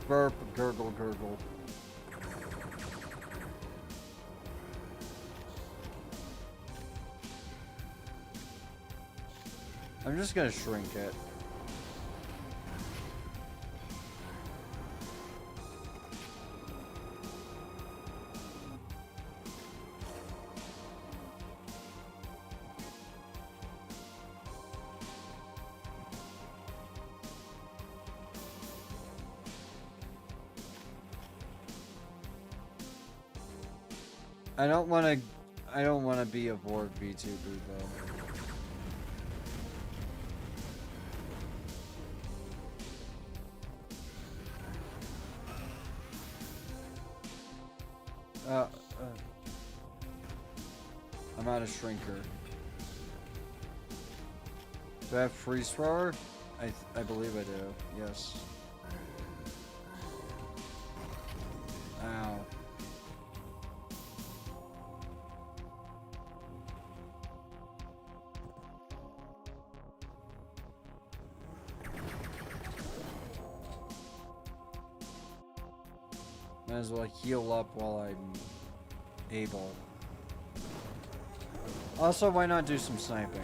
Burp, gurgle, gurgle. I'm just gonna shrink it. I don't wanna be a bored VTuber though. I'm out of shrinker. Do I have freeze thrower? I believe I do. Yes. Ow. Might as well heal up while I'm able. Also, why not do some sniping?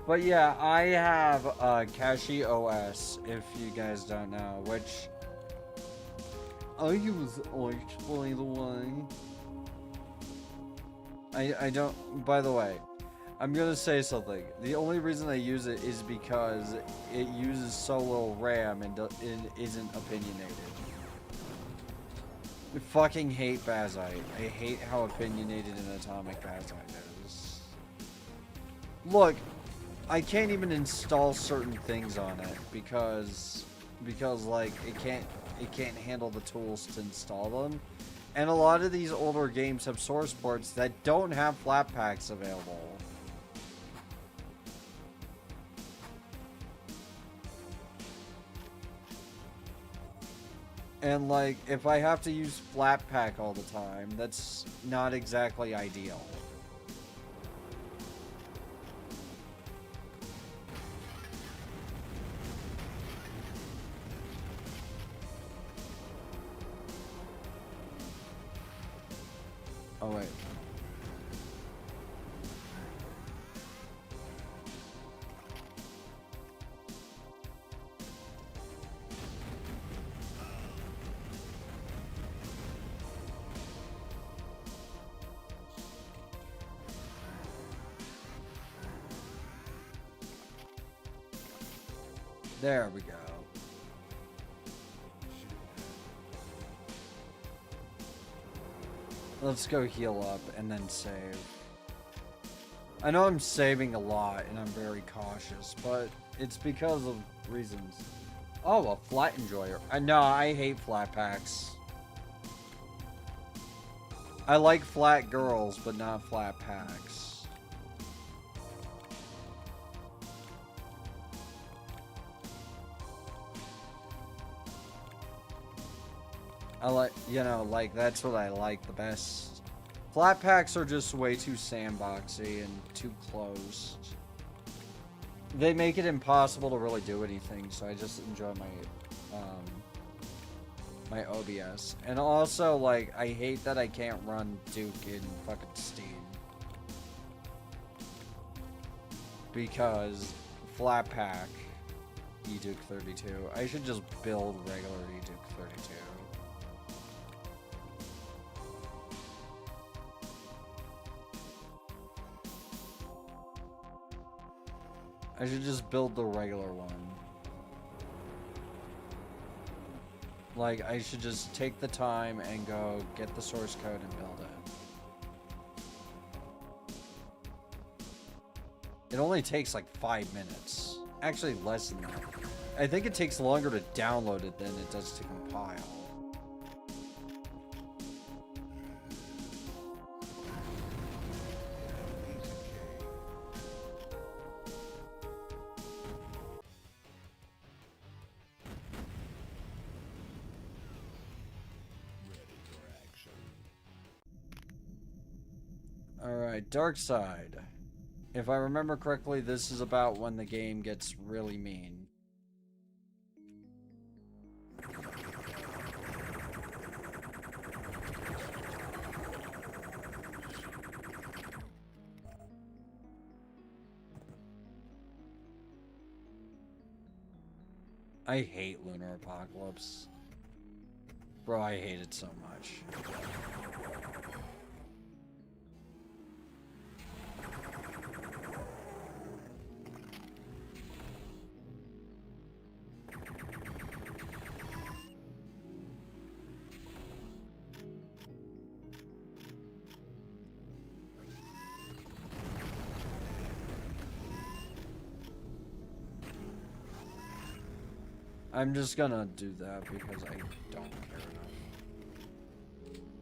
But yeah, I have Kashi OS, if you guys don't know, which I use by the way. I don't, by the way, I'm gonna say something. The only reason I use it is because it uses so little RAM and it isn't opinionated. I fucking hate Bazite. I hate how opinionated an atomic Bazite is. Look, I can't even install certain things on it because like it can't handle the tools to install them. And a lot of these older games have source ports that don't have flat packs available. And like, if I have to use flat pack all the time, that's not exactly ideal. Oh wait. There we go. Let's go heal up and then save. I know I'm saving a lot and I'm very cautious, but it's because of reasons. Oh, a flat enjoyer. No, I hate flat packs. I like flat girls, but not flat packs. I like, you know, like, that's what I like the best. Flat packs are just way too sandboxy and too closed. They make it impossible to really do anything, so I just enjoy my, my OBS. And also, like, I hate that I can't run Duke in fucking Steam. Because flat pack eDuke 32. I should just build regular eDuke 32. I should just build the regular one. Like, I should just take the time and go get the source code and build it. It only takes like 5 minutes. Actually, less than that. I think it takes longer to download it than it does to compile. Alright, Dark Side. If I remember correctly, this is about when the game gets really mean. I hate Lunar Apocalypse. Bro, I hate it so much. I'm just gonna do that because I don't care enough.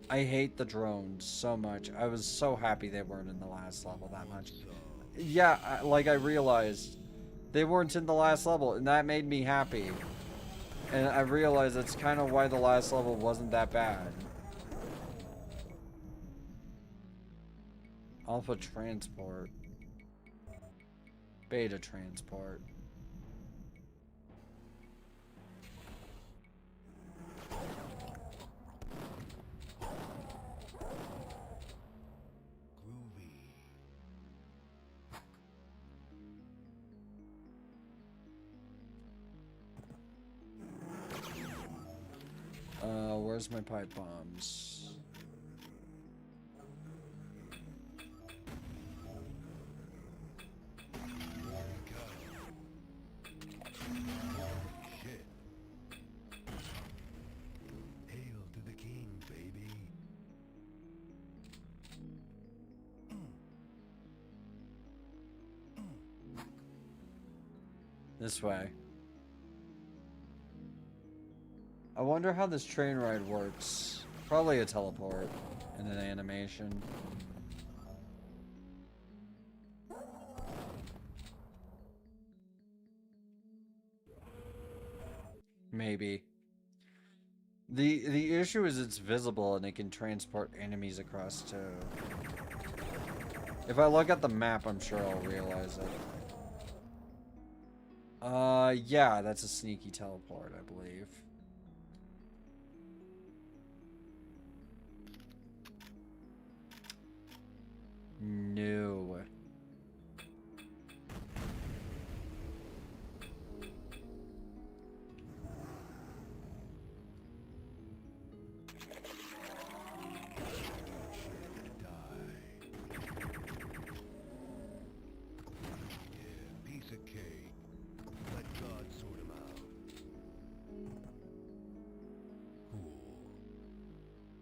I hate the drones so much. I was so happy they weren't in the last level that much. Yeah, like I realized they weren't in the last level, and that made me happy. And I realized that's kind of why the last level wasn't that bad. Alpha transport. Beta transport. Where's my pipe bombs? Shit. Hail to the king, baby. This way. I wonder how this train ride works. Probably a teleport and an animation. Maybe. The issue is it's visible and it can transport enemies across too. If I look at the map, I'm sure I'll realize it. Yeah, that's a sneaky teleport, I believe. No.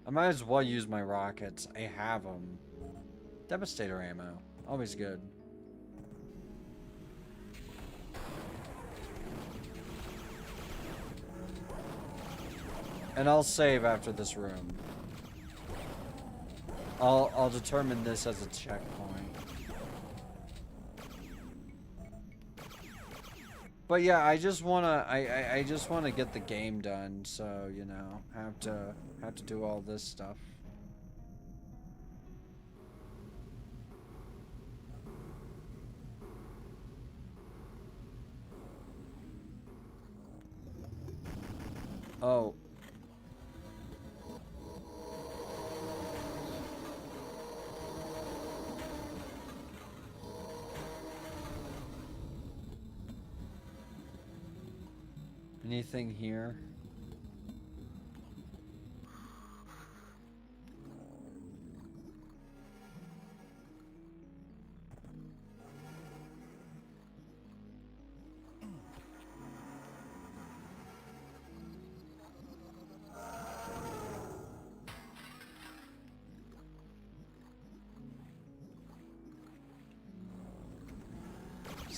I might as well use my rockets. I have them. Devastator ammo. Always good. And I'll save after this room. I'll determine this as a checkpoint. But yeah, I just wanna I just wanna get the game done, so you know, have to do all this stuff. Oh. Anything here?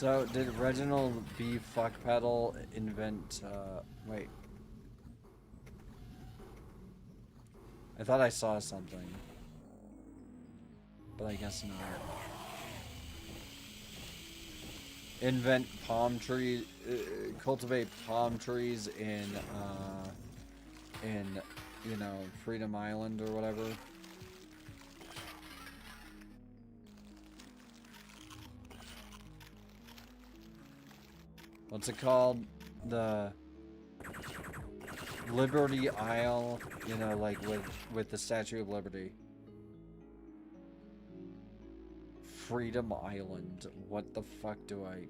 So, did Reginald B. Fuckpedal invent, wait. I thought I saw something. But I guess not. Invent palm tree, cultivate palm trees in, you know, Freedom Island or whatever. What's it called? The Liberty Isle, you know, like with the Statue of Liberty. Freedom Island. What the fuck do I...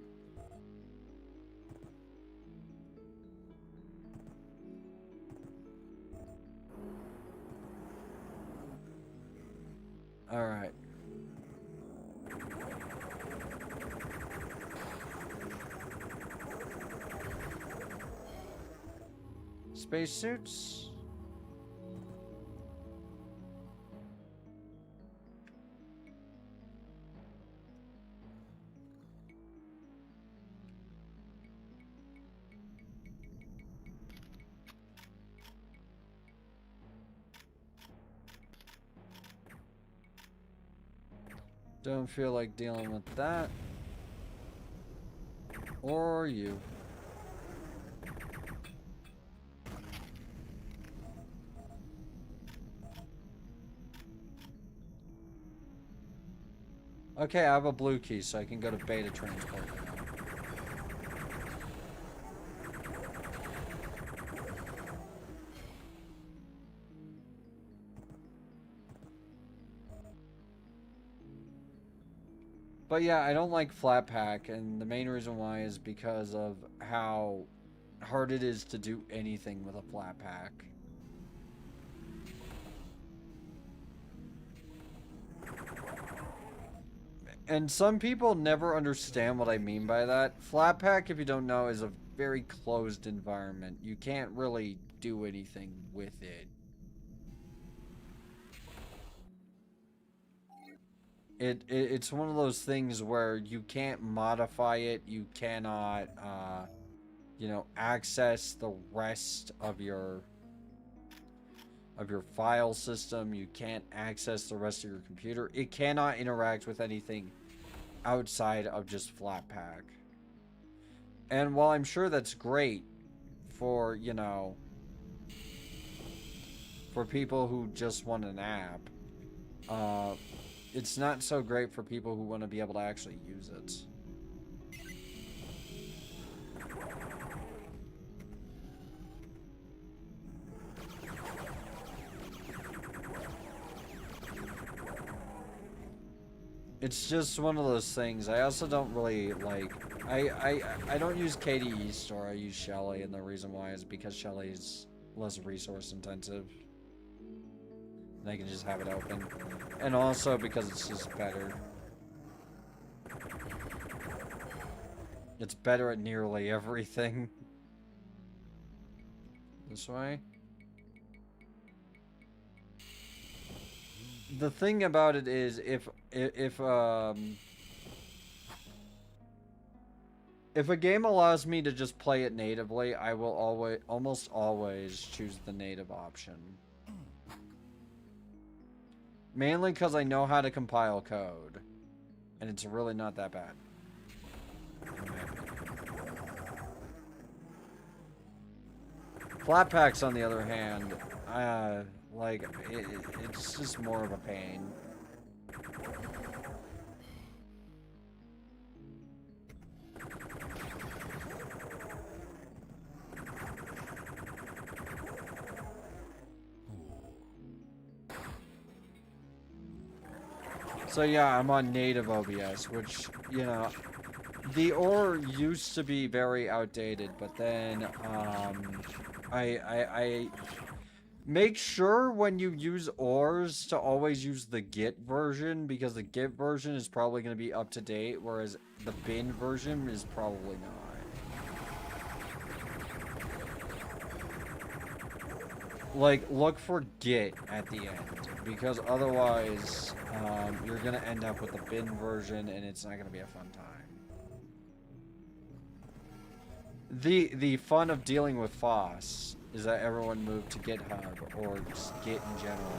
Alright. Spacesuits? Don't feel like dealing with that. Or you. Okay, I have a blue key, so I can go to beta transport now. But yeah, I don't like flat pack, and the main reason why is because of how hard it is to do anything with a flat pack. And some people never understand what I mean by that. Flat pack, if you don't know, is a very closed environment. You can't really do anything with it. It's one of those things where you can't modify it. You cannot, you know, access the rest of your file system. You can't access the rest of your computer. It cannot interact with anything outside of just Flatpak. And while I'm sure that's great for, you know, for people who just want an app, it's not so great for people who want to be able to actually use it. It's just one of those things. I also don't really like... I don't use KDE Store, I use Shelly, and the reason why is because Shelly is less resource intensive. And I can just have it open. And also because it's just better. It's better at nearly everything. This way? The thing about it is, if a game allows me to just play it natively, I will almost always choose the native option. Mainly because I know how to compile code, and it's really not that bad. Flatpaks, on the other hand, like, it's just more of a pain. So yeah, I'm on native OBS, which, you know, the ore used to be very outdated, but then, I make sure when you use ores to always use the Git version, because the Git version is probably going to be up to date, whereas the bin version is probably not. Like, look for Git at the end, because otherwise, you're going to end up with the bin version, and it's not going to be a fun time. The fun of dealing with FOSS is that everyone moved to GitHub or just Git in general.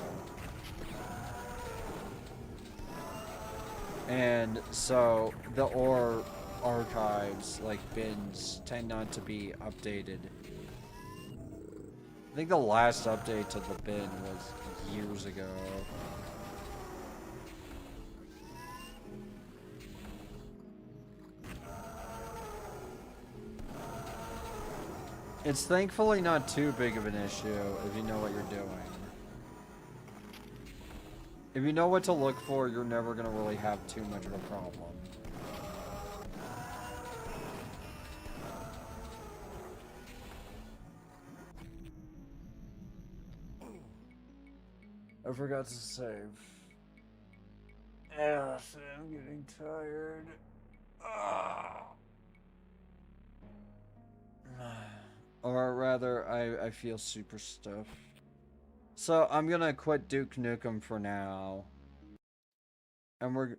And so the OR archives, like bins, tend not to be updated. I think the last update to the bin was years ago. It's thankfully not too big of an issue if you know what you're doing. If you know what to look for, you're never going to really have too much of a problem. I forgot to save. Yeah, I'm getting tired. Or rather, I feel super stuffed. So I'm gonna quit Duke Nukem for now. And we're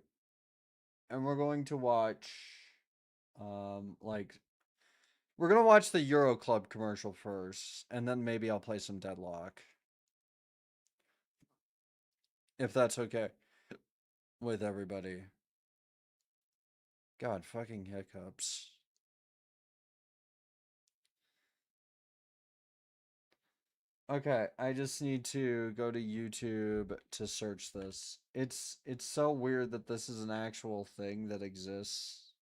going to watch like we're gonna watch the Euro Club commercial first, and then maybe I'll play some Deadlock. If that's okay with everybody. God, fucking hiccups. Okay, I just need to go to YouTube to search this. It's so weird that this is an actual thing that exists.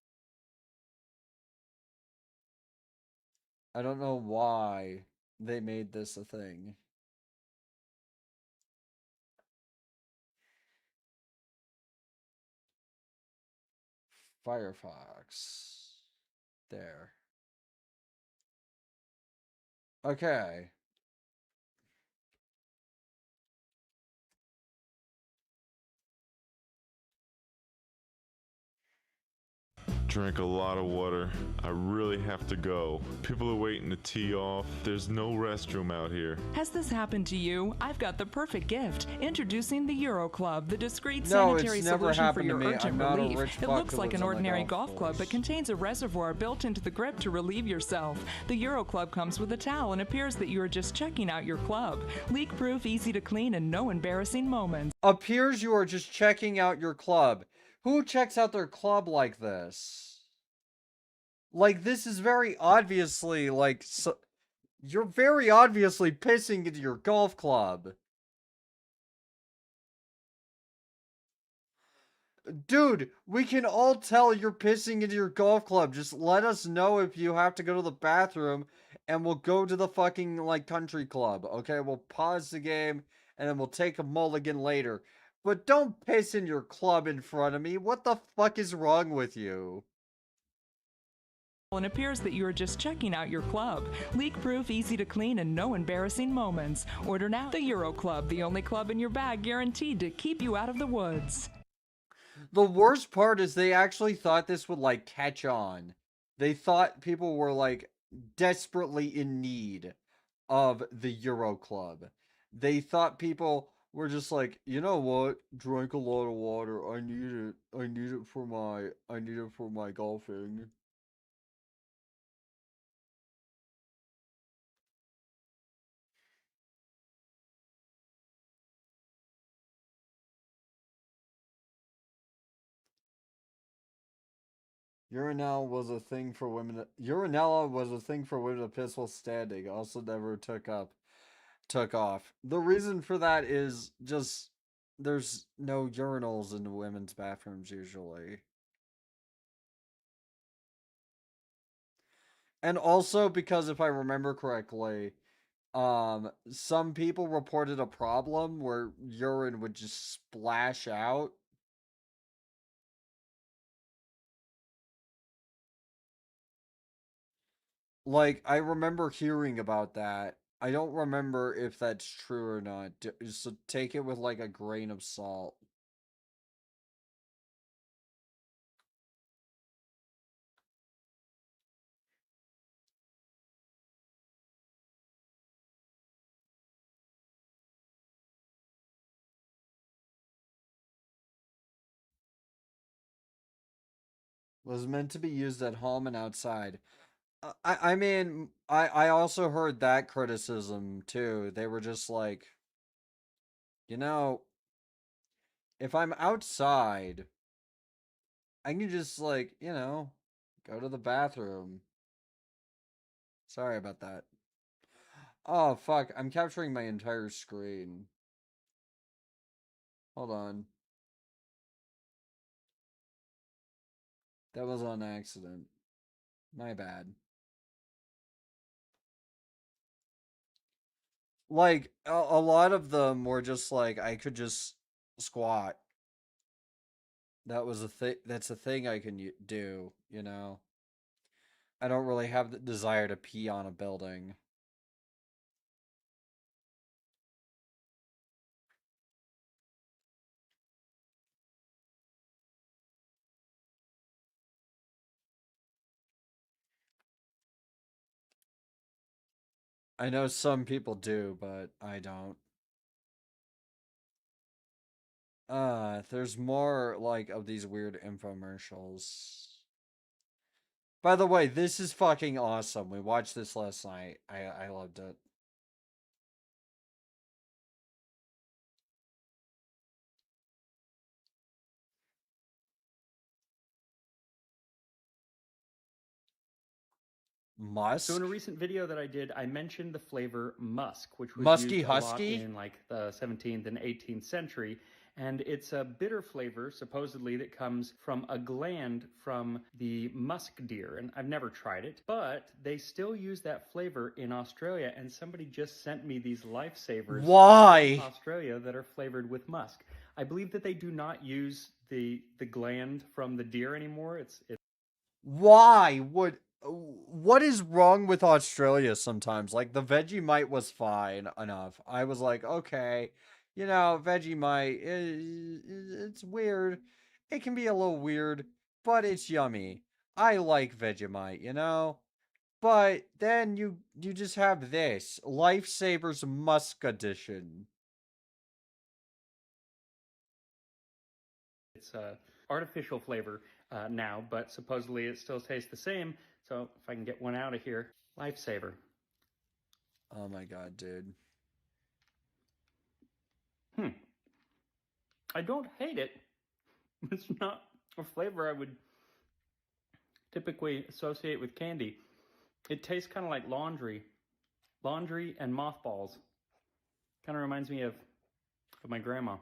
I don't know why they made this a thing. Firefox. There. Okay. Drank a lot of water. I really have to go. People are waiting to tee off. There's no restroom out here. Has this happened to you? I've got the perfect gift. Introducing the Euro Club, the discreet No, sanitary it's never solution for happened to your me. urgent I'm not a relief. rich It fuck looks who like lives an on the ordinary golf golf club, course. but contains a reservoir built into the grip to relieve yourself. The Euro Club comes with a towel and appears that you are just checking out your club. Leak-proof, easy to clean, and no embarrassing moments. Appears you are just checking out your club. Who checks out their club like this? Like, this is very obviously, like, so, you're very obviously pissing into your golf club. Dude, we can all tell you're pissing into your golf club. Just let us know if you have to go to the bathroom, and we'll go to the fucking, like, country club, okay? We'll pause the game, and then we'll take a mulligan later. But don't piss in your club in front of me. What the fuck is wrong with you? And appears that you are just checking out your club. Leak-proof, easy to clean, and no embarrassing moments. Order now. The Euro Club, the only club in your bag guaranteed to keep you out of the woods. The worst part is they actually thought this would, like, catch on. They thought people were, like, desperately in need of the Euro Club. They thought people were just like, you know what? Drank a lot of water. I need it. I need it for my golfing. Urinal was a thing for women. Urinella was a thing for women to piss while standing. Also never took off. The reason for that is just there's no urinals in women's bathrooms usually. And also because if I remember correctly, some people reported a problem where urine would just splash out. Like I remember hearing about that. I don't remember if that's true or not. So take it with like a grain of salt. Was meant to be used at home and outside. I mean, I also heard that criticism too. They were just like, you know, if I'm outside, I can just like, go to the bathroom. Sorry about that. Oh fuck, I'm capturing my entire screen. Hold on. That was on accident. My bad. Like a lot of them were just like I could just squat. That was a thing. That's a thing I can do. I don't really have the desire to pee on a building. I know some people do, but I don't. There's more like of these weird infomercials. By the way, this is fucking awesome. We watched this last night. I loved it. Musk? So in a recent video that I did, I mentioned the flavor musk, which was Musky used a lot husky? in like the 17th and 18th century. And it's a bitter flavor, supposedly, that comes from a gland from the musk deer. And I've never tried it, but they still use that flavor in Australia. And somebody just sent me these lifesavers Why? from Australia that are flavored with musk. I believe that they do not use the gland from the deer anymore. It's Why would what is wrong with Australia sometimes? Like the Vegemite was fine enough. I was like, okay, Vegemite it's weird. It can be a little weird, but it's yummy. I like Vegemite. But then you just have this Lifesavers Musk Edition. It's a artificial flavor now, but supposedly it still tastes the same. So if I can get one out of here, lifesaver. Oh my god, dude. I don't hate it. It's not a flavor I would typically associate with candy. It tastes kind of like laundry and mothballs. Kind of reminds me of my grandma.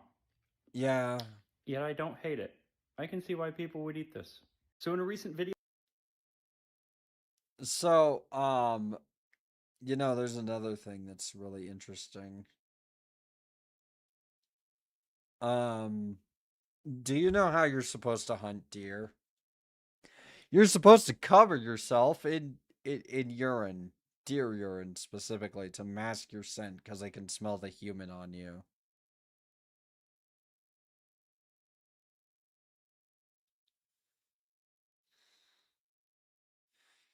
Yeah. Yet I don't hate it. I can see why people would eat this. So in a recent video. So, there's another thing that's really interesting. Do you know how you're supposed to hunt deer? You're supposed to cover yourself in urine, deer urine specifically, to mask your scent because they can smell the human on you.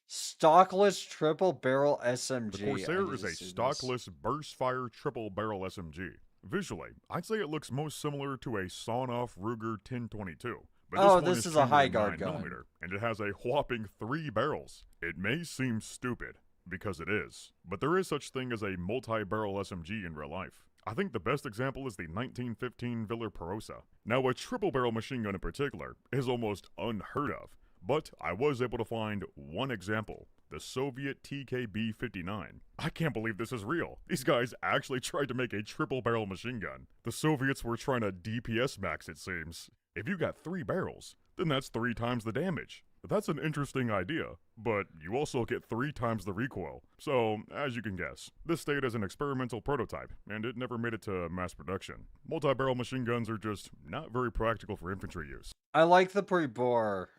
Stockless triple barrel SMG. The Corsair is a stockless burst-fire triple-barrel SMG. Visually, I'd say it looks most similar to a sawn-off Ruger 1022. But this is a high guard gun, and it has a whopping 3 barrels. It may seem stupid, because it is, but there is such thing as a multi-barrel SMG in real life. I think the best example is the 1915 Villa Perosa. Now, a triple-barrel machine gun in particular is almost unheard of, but I was able to find one example. The Soviet TKB-59. I can't believe this is real. These guys actually tried to make a triple-barrel machine gun. The Soviets were trying to DPS max, it seems. If you got 3 barrels, then that's 3 times the damage. That's an interesting idea, but you also get 3 times the recoil. So, as you can guess, this stayed as an experimental prototype, and it never made it to mass production. Multi-barrel machine guns are just not very practical for infantry use. I like the pre-bore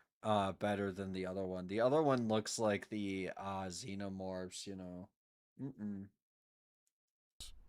better than the other one. The other one looks like the xenomorphs,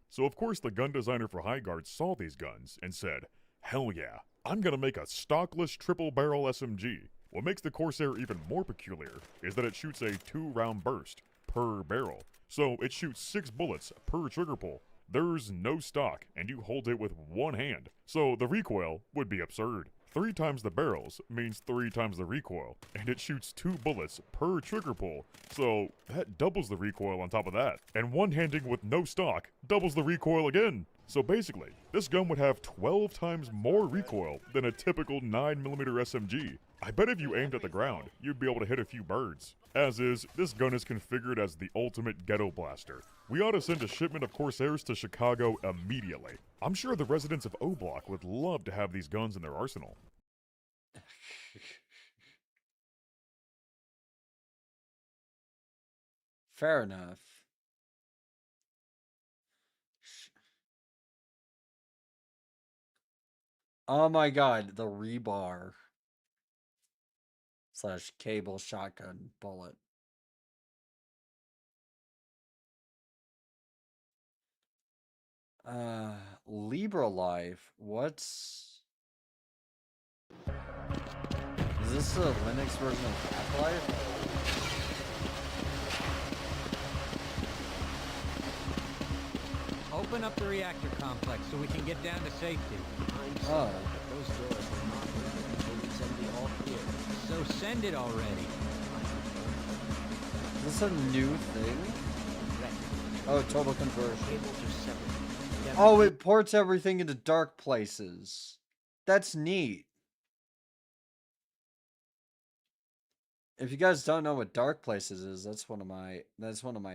So of course the gun designer for High Guard saw these guns and said, hell yeah, I'm gonna make a stockless triple barrel SMG. What makes the Corsair even more peculiar is that it shoots a 2-round burst per barrel. So it shoots 6 bullets per trigger pull. There's no stock, and you hold it with one hand, so the recoil would be absurd. 3 times the barrels means 3 times the recoil, and it shoots 2 bullets per trigger pull, so that doubles the recoil on top of that. And one-handing with no stock doubles the recoil again. So basically, this gun would have 12 times more recoil than a typical 9mm SMG. I bet if you aimed at the ground, you'd be able to hit a few birds. As is, this gun is configured as the ultimate ghetto blaster. We ought to send a shipment of Corsairs to Chicago immediately. I'm sure the residents of O Block would love to have these guns in their arsenal. Fair enough. Oh my god, the rebar / cable shotgun bullet. Libra Life. What's... Is this a Linux version of Half-Life? Open up the reactor complex so we can get down to safety. Oh. Those doors will not open until we send the all clear. So send it already. Is this a new thing? Oh, total conversion. Cables are separate. Oh, it ports everything into dark places. That's neat. If you guys don't know what Dark Places is, that's one of my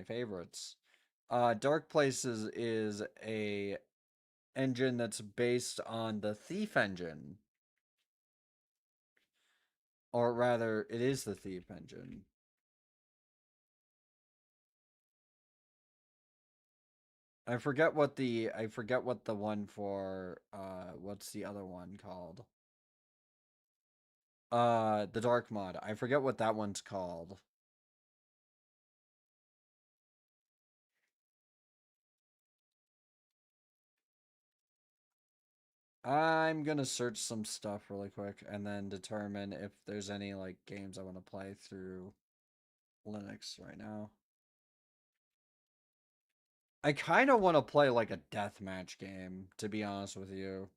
favorites. Dark Places is a engine that's based on the Thief engine. Or rather, it is the Thief engine. I forget what the one for what's the other one called? The Dark mod. I forget what that one's called. I'm gonna search some stuff really quick and then determine if there's any like games I want to play through Linux right now. I kind of want to play like a deathmatch game, to be honest with you.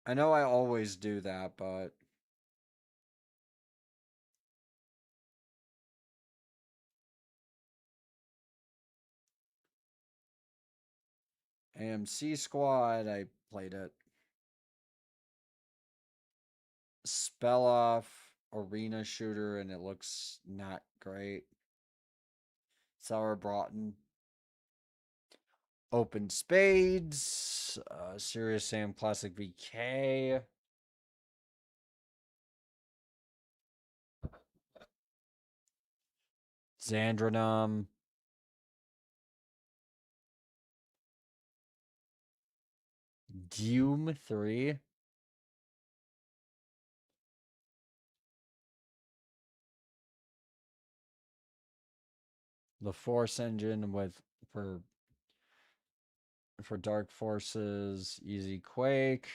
I know I always do that, but AMC Squad, I played it. Spell Off arena shooter, and it looks not great. Sour Broughton. Open Spades. Serious Sam Classic VK. Xandranum. Doom 3. The Force engine for Dark Forces, Easy Quake.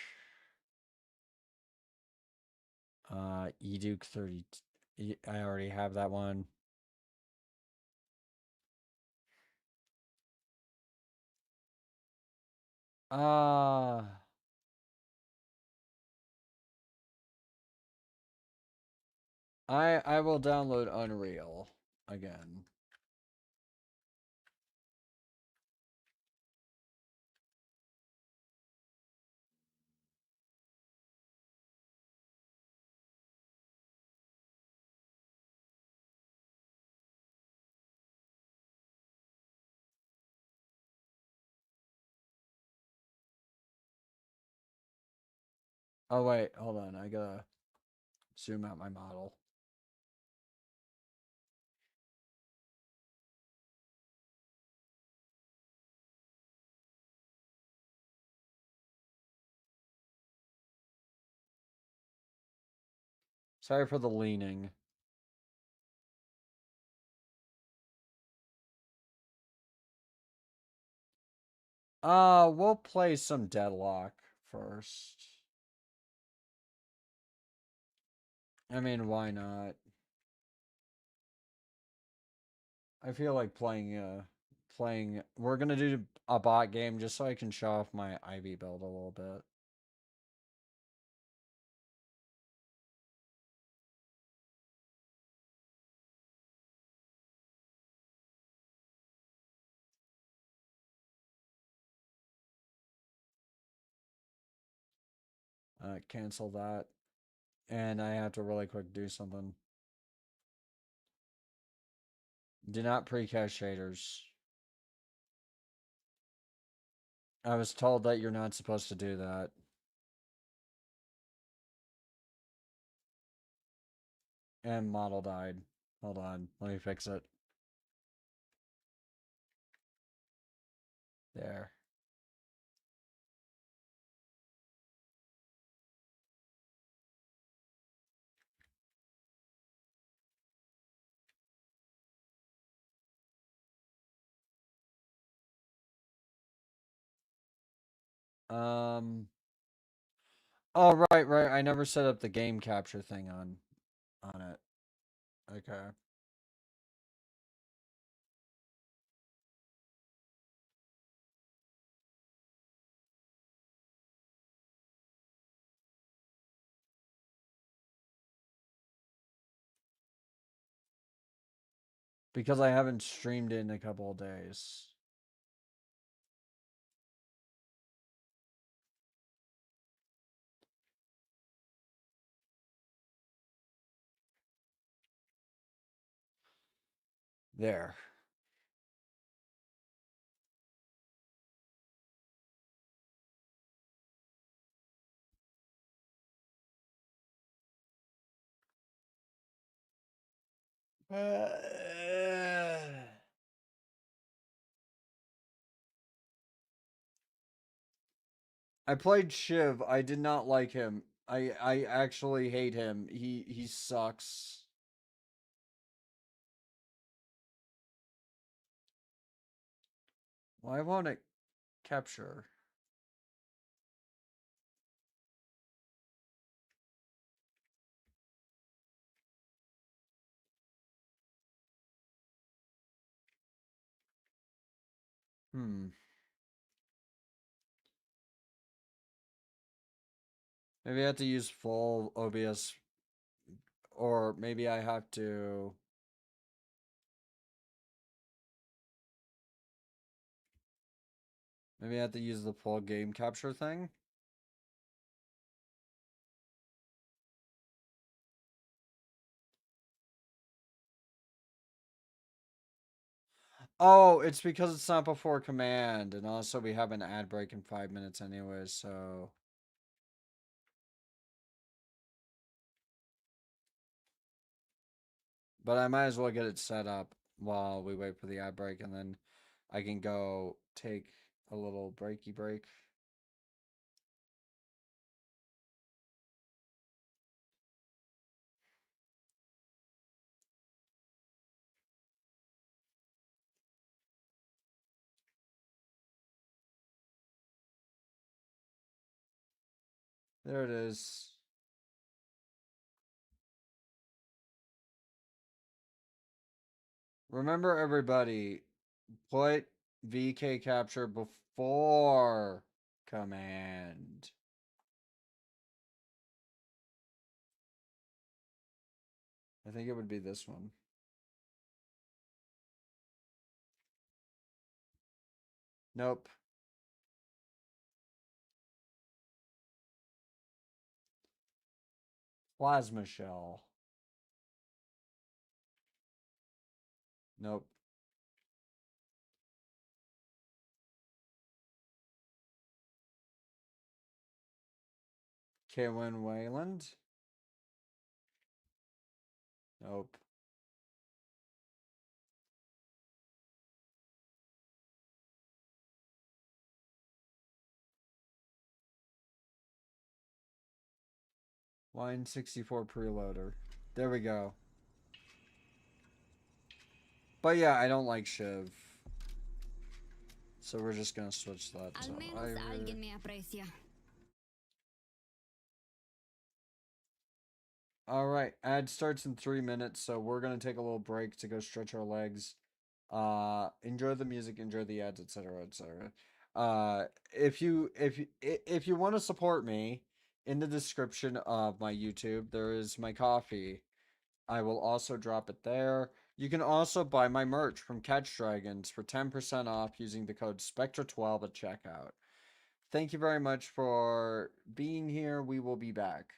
Eduke 30. I already have that one. I will download Unreal again. Oh wait, hold on. I gotta zoom out my model. Sorry for the leaning. We'll play some Deadlock first. I mean, why not? I feel like playing, we're gonna do a bot game just so I can show off my Ivy build a little bit. Cancel that. And I have to really quick do something. Do not pre-cache shaders. I was told that you're not supposed to do that. And model died. Hold on, let me fix it. There. Oh, right. I never set up the game capture thing on it. Okay. Because I haven't streamed in a couple of days. There. I played Shiv. I did not like him. I actually hate him. He sucks. Why won't it capture? Maybe I have to use full OBS, or maybe I have to. Maybe I have to use the full game capture thing. Oh, it's because it's not before command, and also we have an ad break in 5 minutes anyway, so. But I might as well get it set up while we wait for the ad break, and then I can go take a little breaky break. There it is. Remember, everybody, put VK capture before command. I think it would be this one. Nope. Plasma shell. Nope. Kaylin Wayland. Nope. Line 64 preloader. There we go. But yeah, I don't like Shiv. So we're just gonna switch that to Ivor. Alright, ad starts in 3 minutes, so we're gonna take a little break to go stretch our legs. Enjoy the music, enjoy the ads, etc., etc. If you want to support me, in the description of my YouTube, there is my coffee. I will also drop it there. You can also buy my merch from Catch Dragons for 10% off using the code Spectra12 at checkout. thank you very much for being here. We will be back.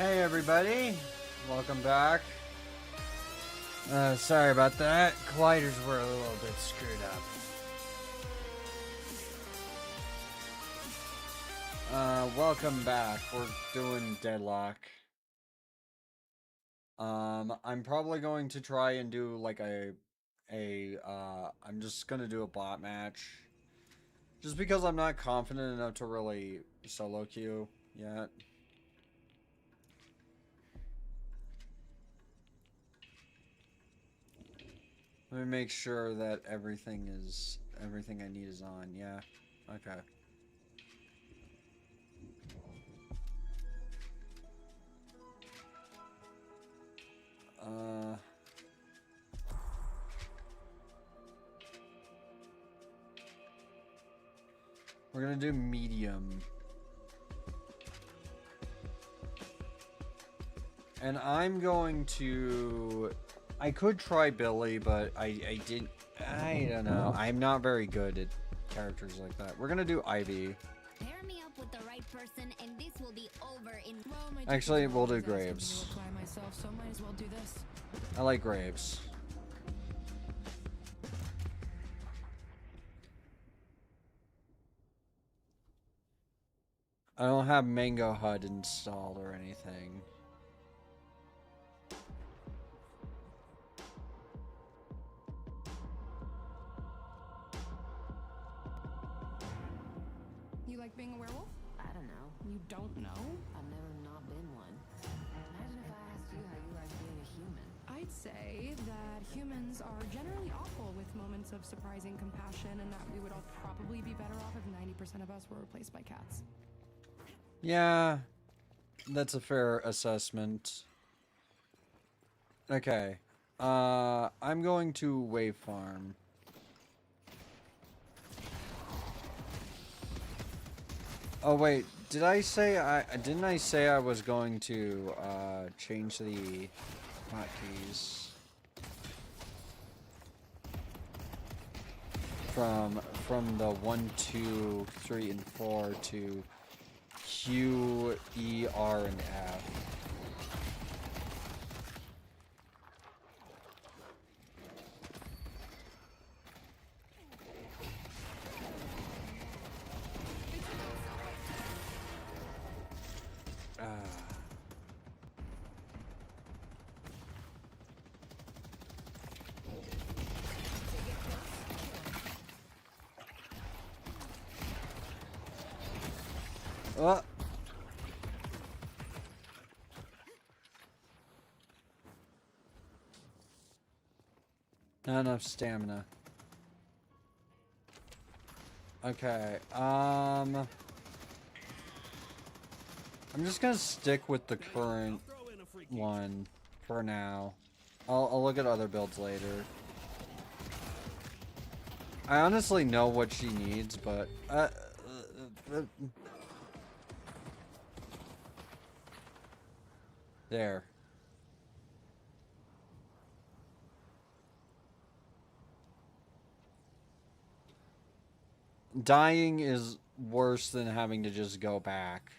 Hey everybody, welcome back. Sorry about that. Colliders were a little bit screwed up. Welcome back. We're doing Deadlock. I'm probably going to try and do like I'm just gonna do a bot match. Just because I'm not confident enough to really solo queue yet. Let me make sure that everything I need is on. Yeah. Okay. We're gonna do medium. And I'm going to... I could try Billy, but I don't know. I'm not very good at characters like that. We're gonna do Ivy. Pair me up with the right person and this will be over in... Actually, we'll do Graves. Myself, so might as well do this. I like Graves. I don't have Mango HUD installed or anything. You like being a werewolf? I don't know. You don't know? I've never not been one. Imagine if I asked you how you like being a human. I'd say that humans are generally awful with moments of surprising compassion and that we would all probably be better off if 90% of us were replaced by cats. Yeah, that's a fair assessment. Okay. I'm going to Wave Farm. Oh wait, didn't I say I was going to change the hotkeys from the 1, 2, 3, and 4 to Q, E, R, and F. Oh. Not enough stamina. Okay, I'm just gonna stick with the current one for now. I'll look at other builds later. I honestly know what she needs, but there. Dying is worse than having to just go back.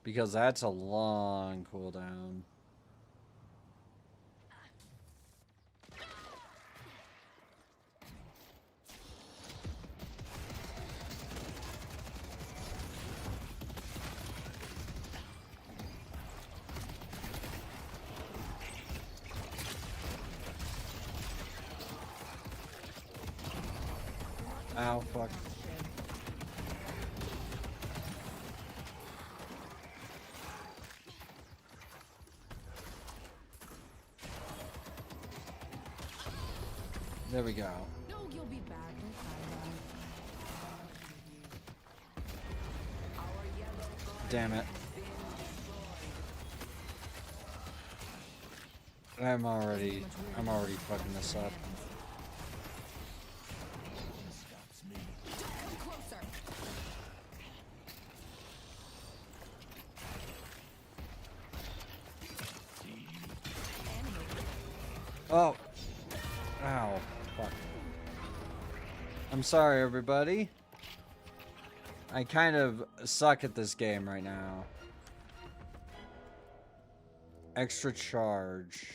Because that's a long cooldown. Ow, fuck. There we go. No, you'll be back. Don't cry. Damn it. I'm already fucking this up. Oh. Ow. Fuck. I'm sorry, everybody. I kind of suck at this game right now. Extra charge.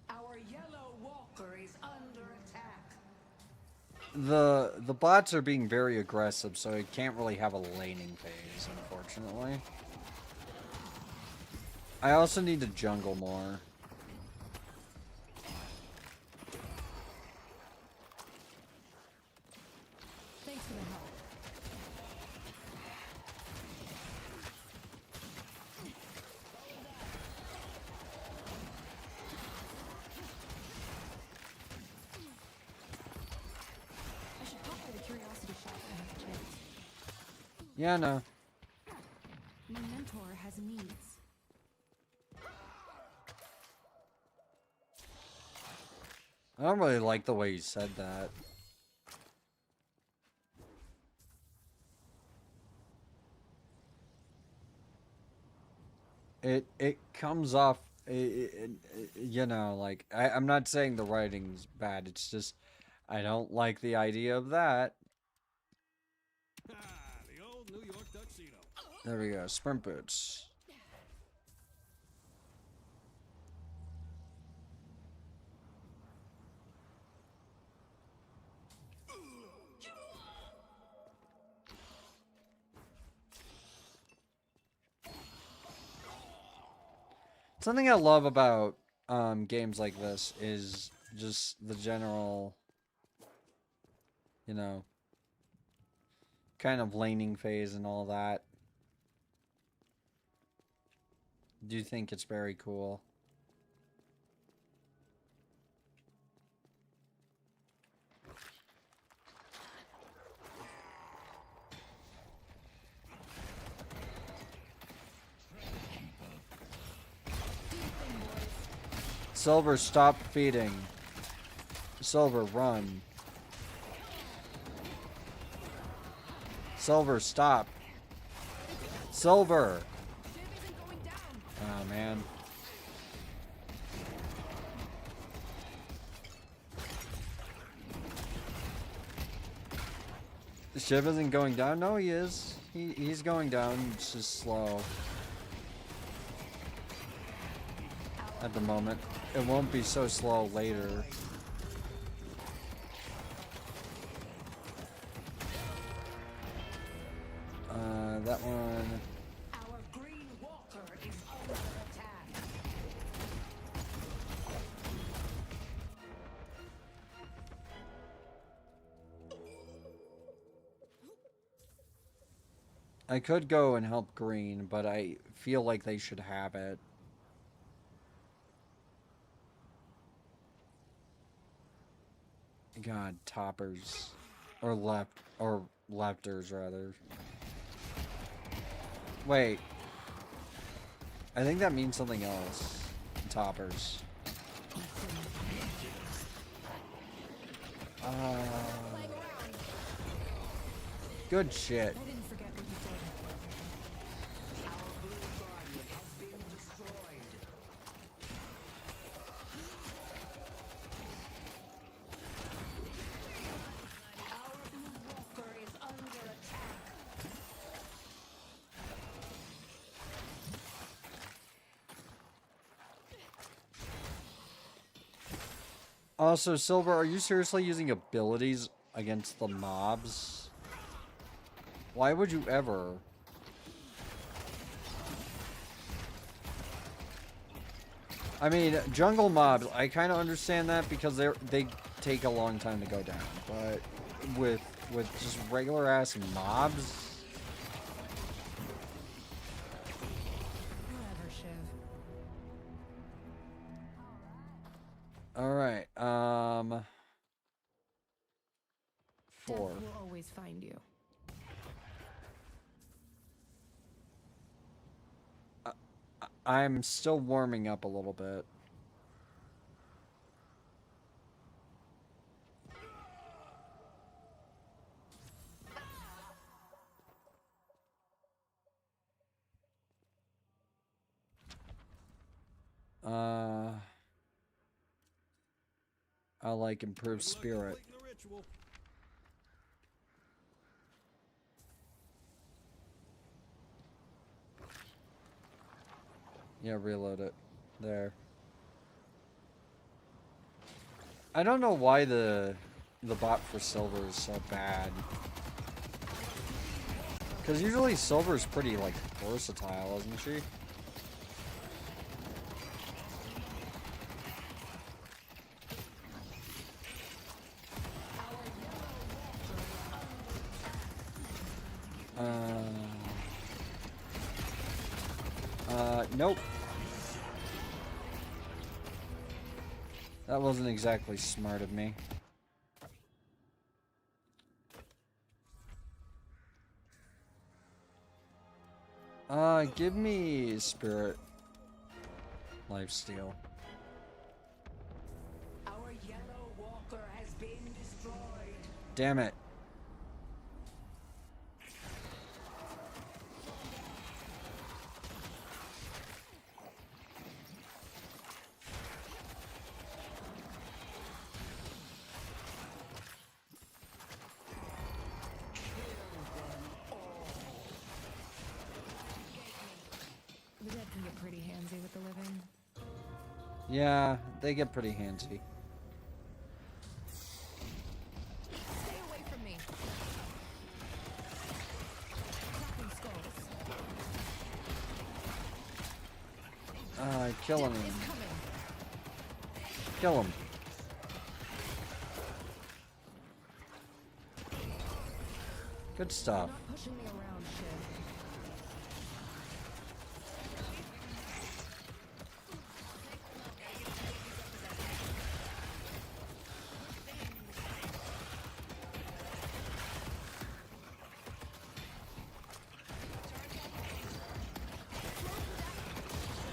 Our yellow walker is under attack. The bots are being very aggressive, so it can't really have a laning phase, unfortunately. I also need to jungle more. Thanks for the help. I should pop by the curiosity shop when I have a chance. Yeah, no. My mentor has needs. I don't really like the way you said that. It comes off, you know, like, I'm not saying the writing's bad, it's just, I don't like the idea of that. The old New York tuxedo. There we go, sprint boots. Something I love about games like this is just the general, you know, kind of laning phase and all that. Do you think it's very cool? Silver, stop feeding. Silver, run. Silver, stop. Silver. Oh, man. The Shiv isn't going down? No, he is. He's going down. It's just slow. At the moment. It won't be so slow later. That one. Our green walker is under attack. I could go and help green, but I feel like they should have it. God, toppers. Or lefters, rather. Wait. I think that means something else. Toppers. Good shit. I didn't forget what you said. Our blue guardian has been destroyed. Our blue walker is under attack. Also, Silver, are you seriously using abilities against the mobs? Why would you ever? I mean, jungle mobs, I kind of understand that because they take a long time to go down. But with just regular ass mobs, Whatever, Shiv. all right. 4. Death will always find you. I'm still warming up a little bit. I like improved spirit. The ritual. Yeah, reload it. There. I don't know why the bot for silver is so bad. Because usually silver is pretty, like, versatile, isn't she? Nope. That wasn't exactly smart of me. Give me spirit lifesteal. Our yellow walker has been destroyed. Damn it. The dead can get pretty handsy with the living. Yeah, they get pretty handsy. Stay away from me. Cracking skulls. Killing Death him. is coming. Kill him. Good stuff. Not pushing me around, shit.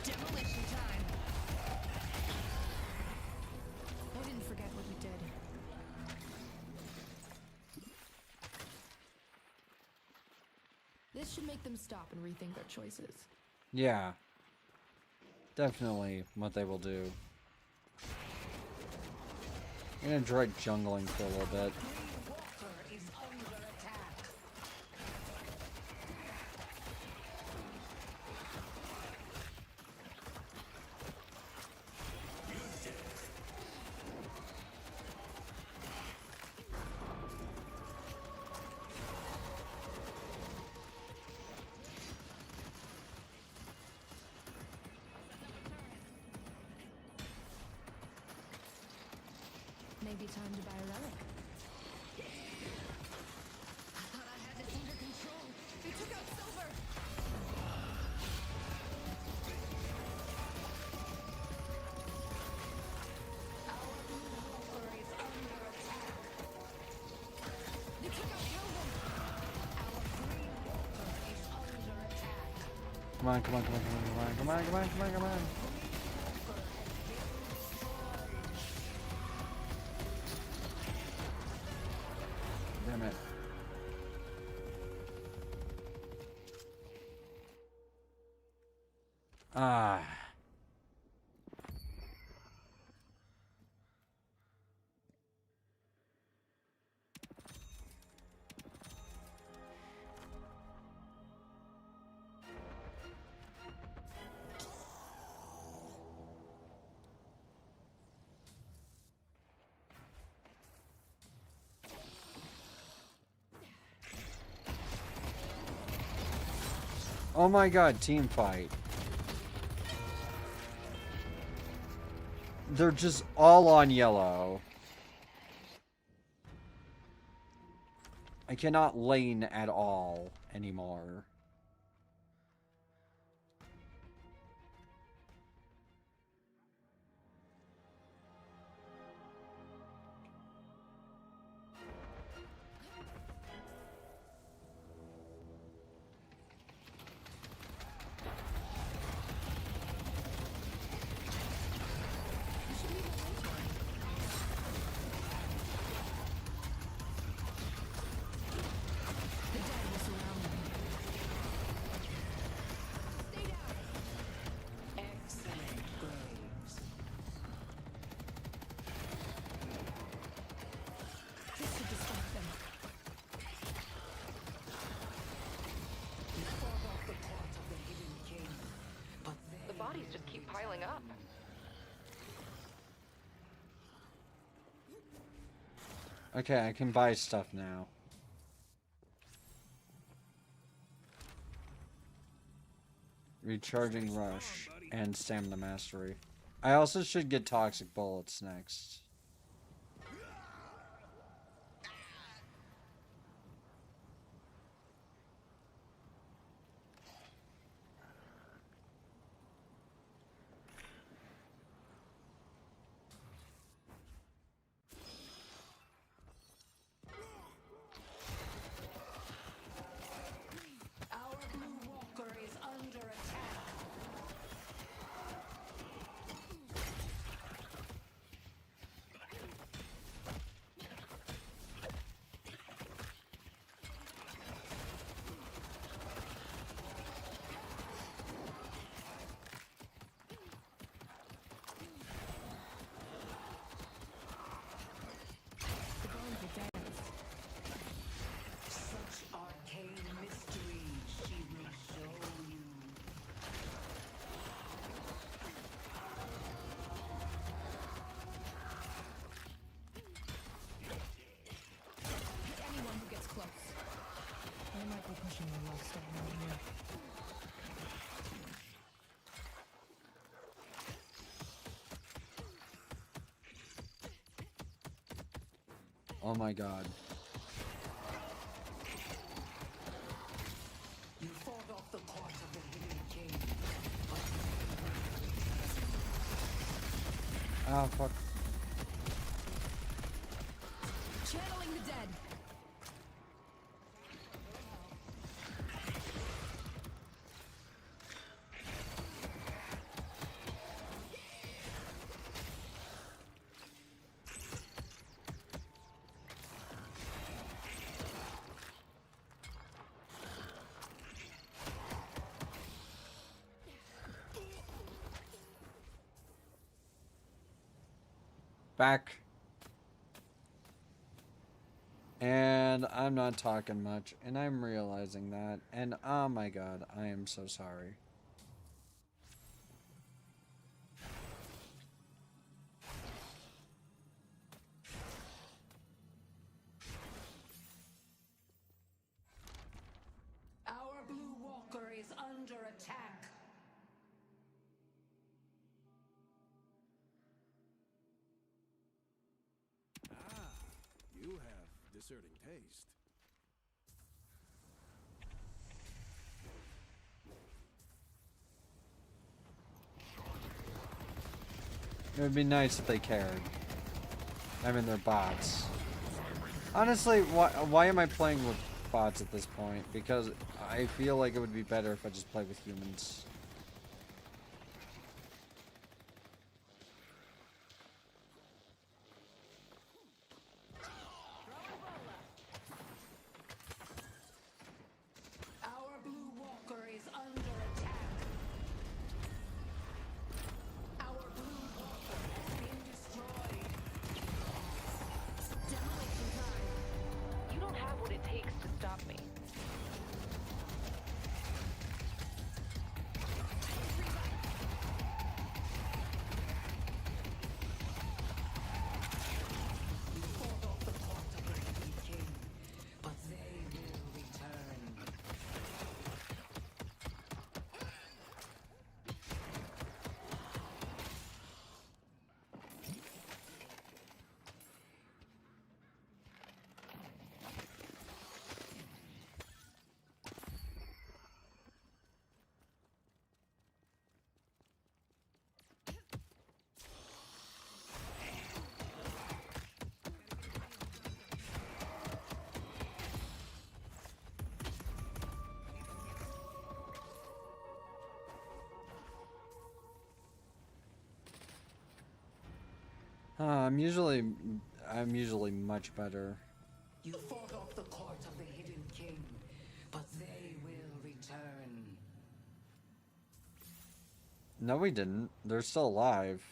Demolition time. I didn't forget what we did. This should make them stop and rethink their choices. Yeah. Definitely what they will do. I'm gonna enjoy jungling for a little bit. Walker is under attack. Maybe time to buy a relic. I thought I had this under control. They took out silver! Our blue walker is under attack. They took out Calvin! Our green walker is under attack. Come on, come on, come on, come on, come on, come on, come on, come on, come on. Damn it. Ah. Oh my god, team fight. They're just all on yellow. I cannot lane at all anymore. The dead will surround me. healing up. Okay, I can buy stuff now. Recharging rush and stamina mastery. I also should get toxic bullets next. Our blue walker is under attack. Such arcane mysteries she will show you. Hit anyone who gets close. They might be pushing the luck stone over here. Oh my god. You fought off the court of the hidden king. Ah, fuck. Channeling the dead. Back. And I'm not talking much, and I'm realizing that. And oh my god, I am so sorry. Our blue walker is under attack. Ah, you have discerning taste. It would be nice if they cared. I mean, they're bots. Honestly, why am I playing with bots at this point? Because I feel like it would be better if I just played with humans. Our blue walker is under attack. Our blue walker has been destroyed. Demolition time. You don't have what it takes to stop me. You fought off the court of the hidden king, but they will return. I'm usually much better. You fought off the court of the hidden king, but they will return. No, we didn't. They're still alive.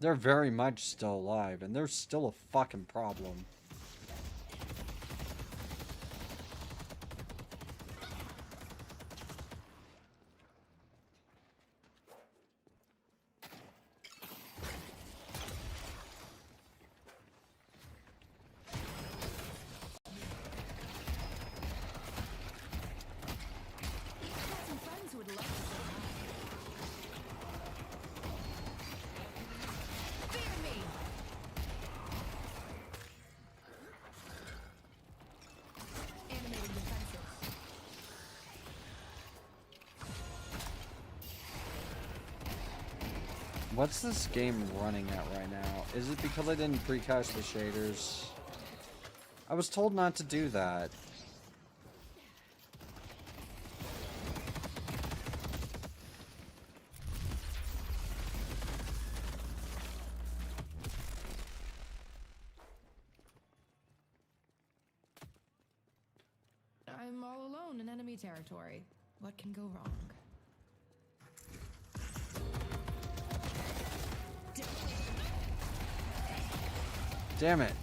They're very much still alive, and they're still a fucking problem. What's this game running at right now? Is it because I didn't pre-cache the shaders? I was told not to do that. I'm all alone in enemy territory. What can go wrong? Damn it.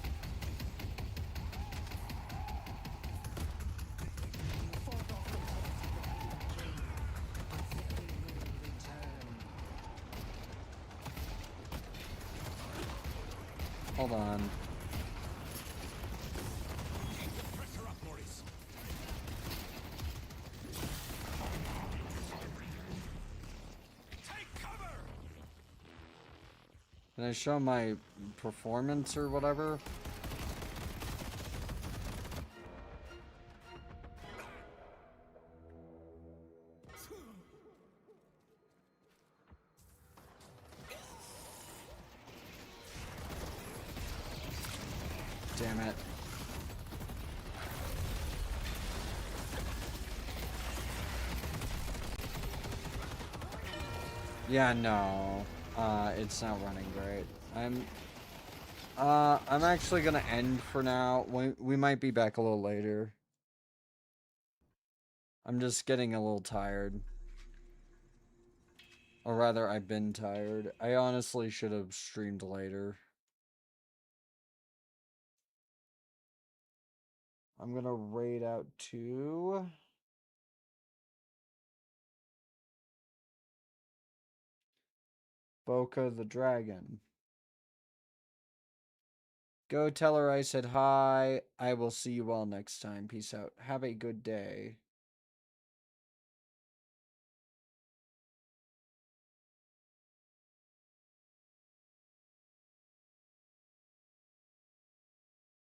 Hold on. Can I show my performance or whatever? Damn it. Yeah, no. It's not running great. I'm actually gonna end for now. We might be back a little later. I'm just getting a little tired. Or rather, I've been tired. I honestly should have streamed later. I'm gonna raid out to... Boca the Dragon. Go tell her I said hi. I will see you all next time. Peace out. Have a good day.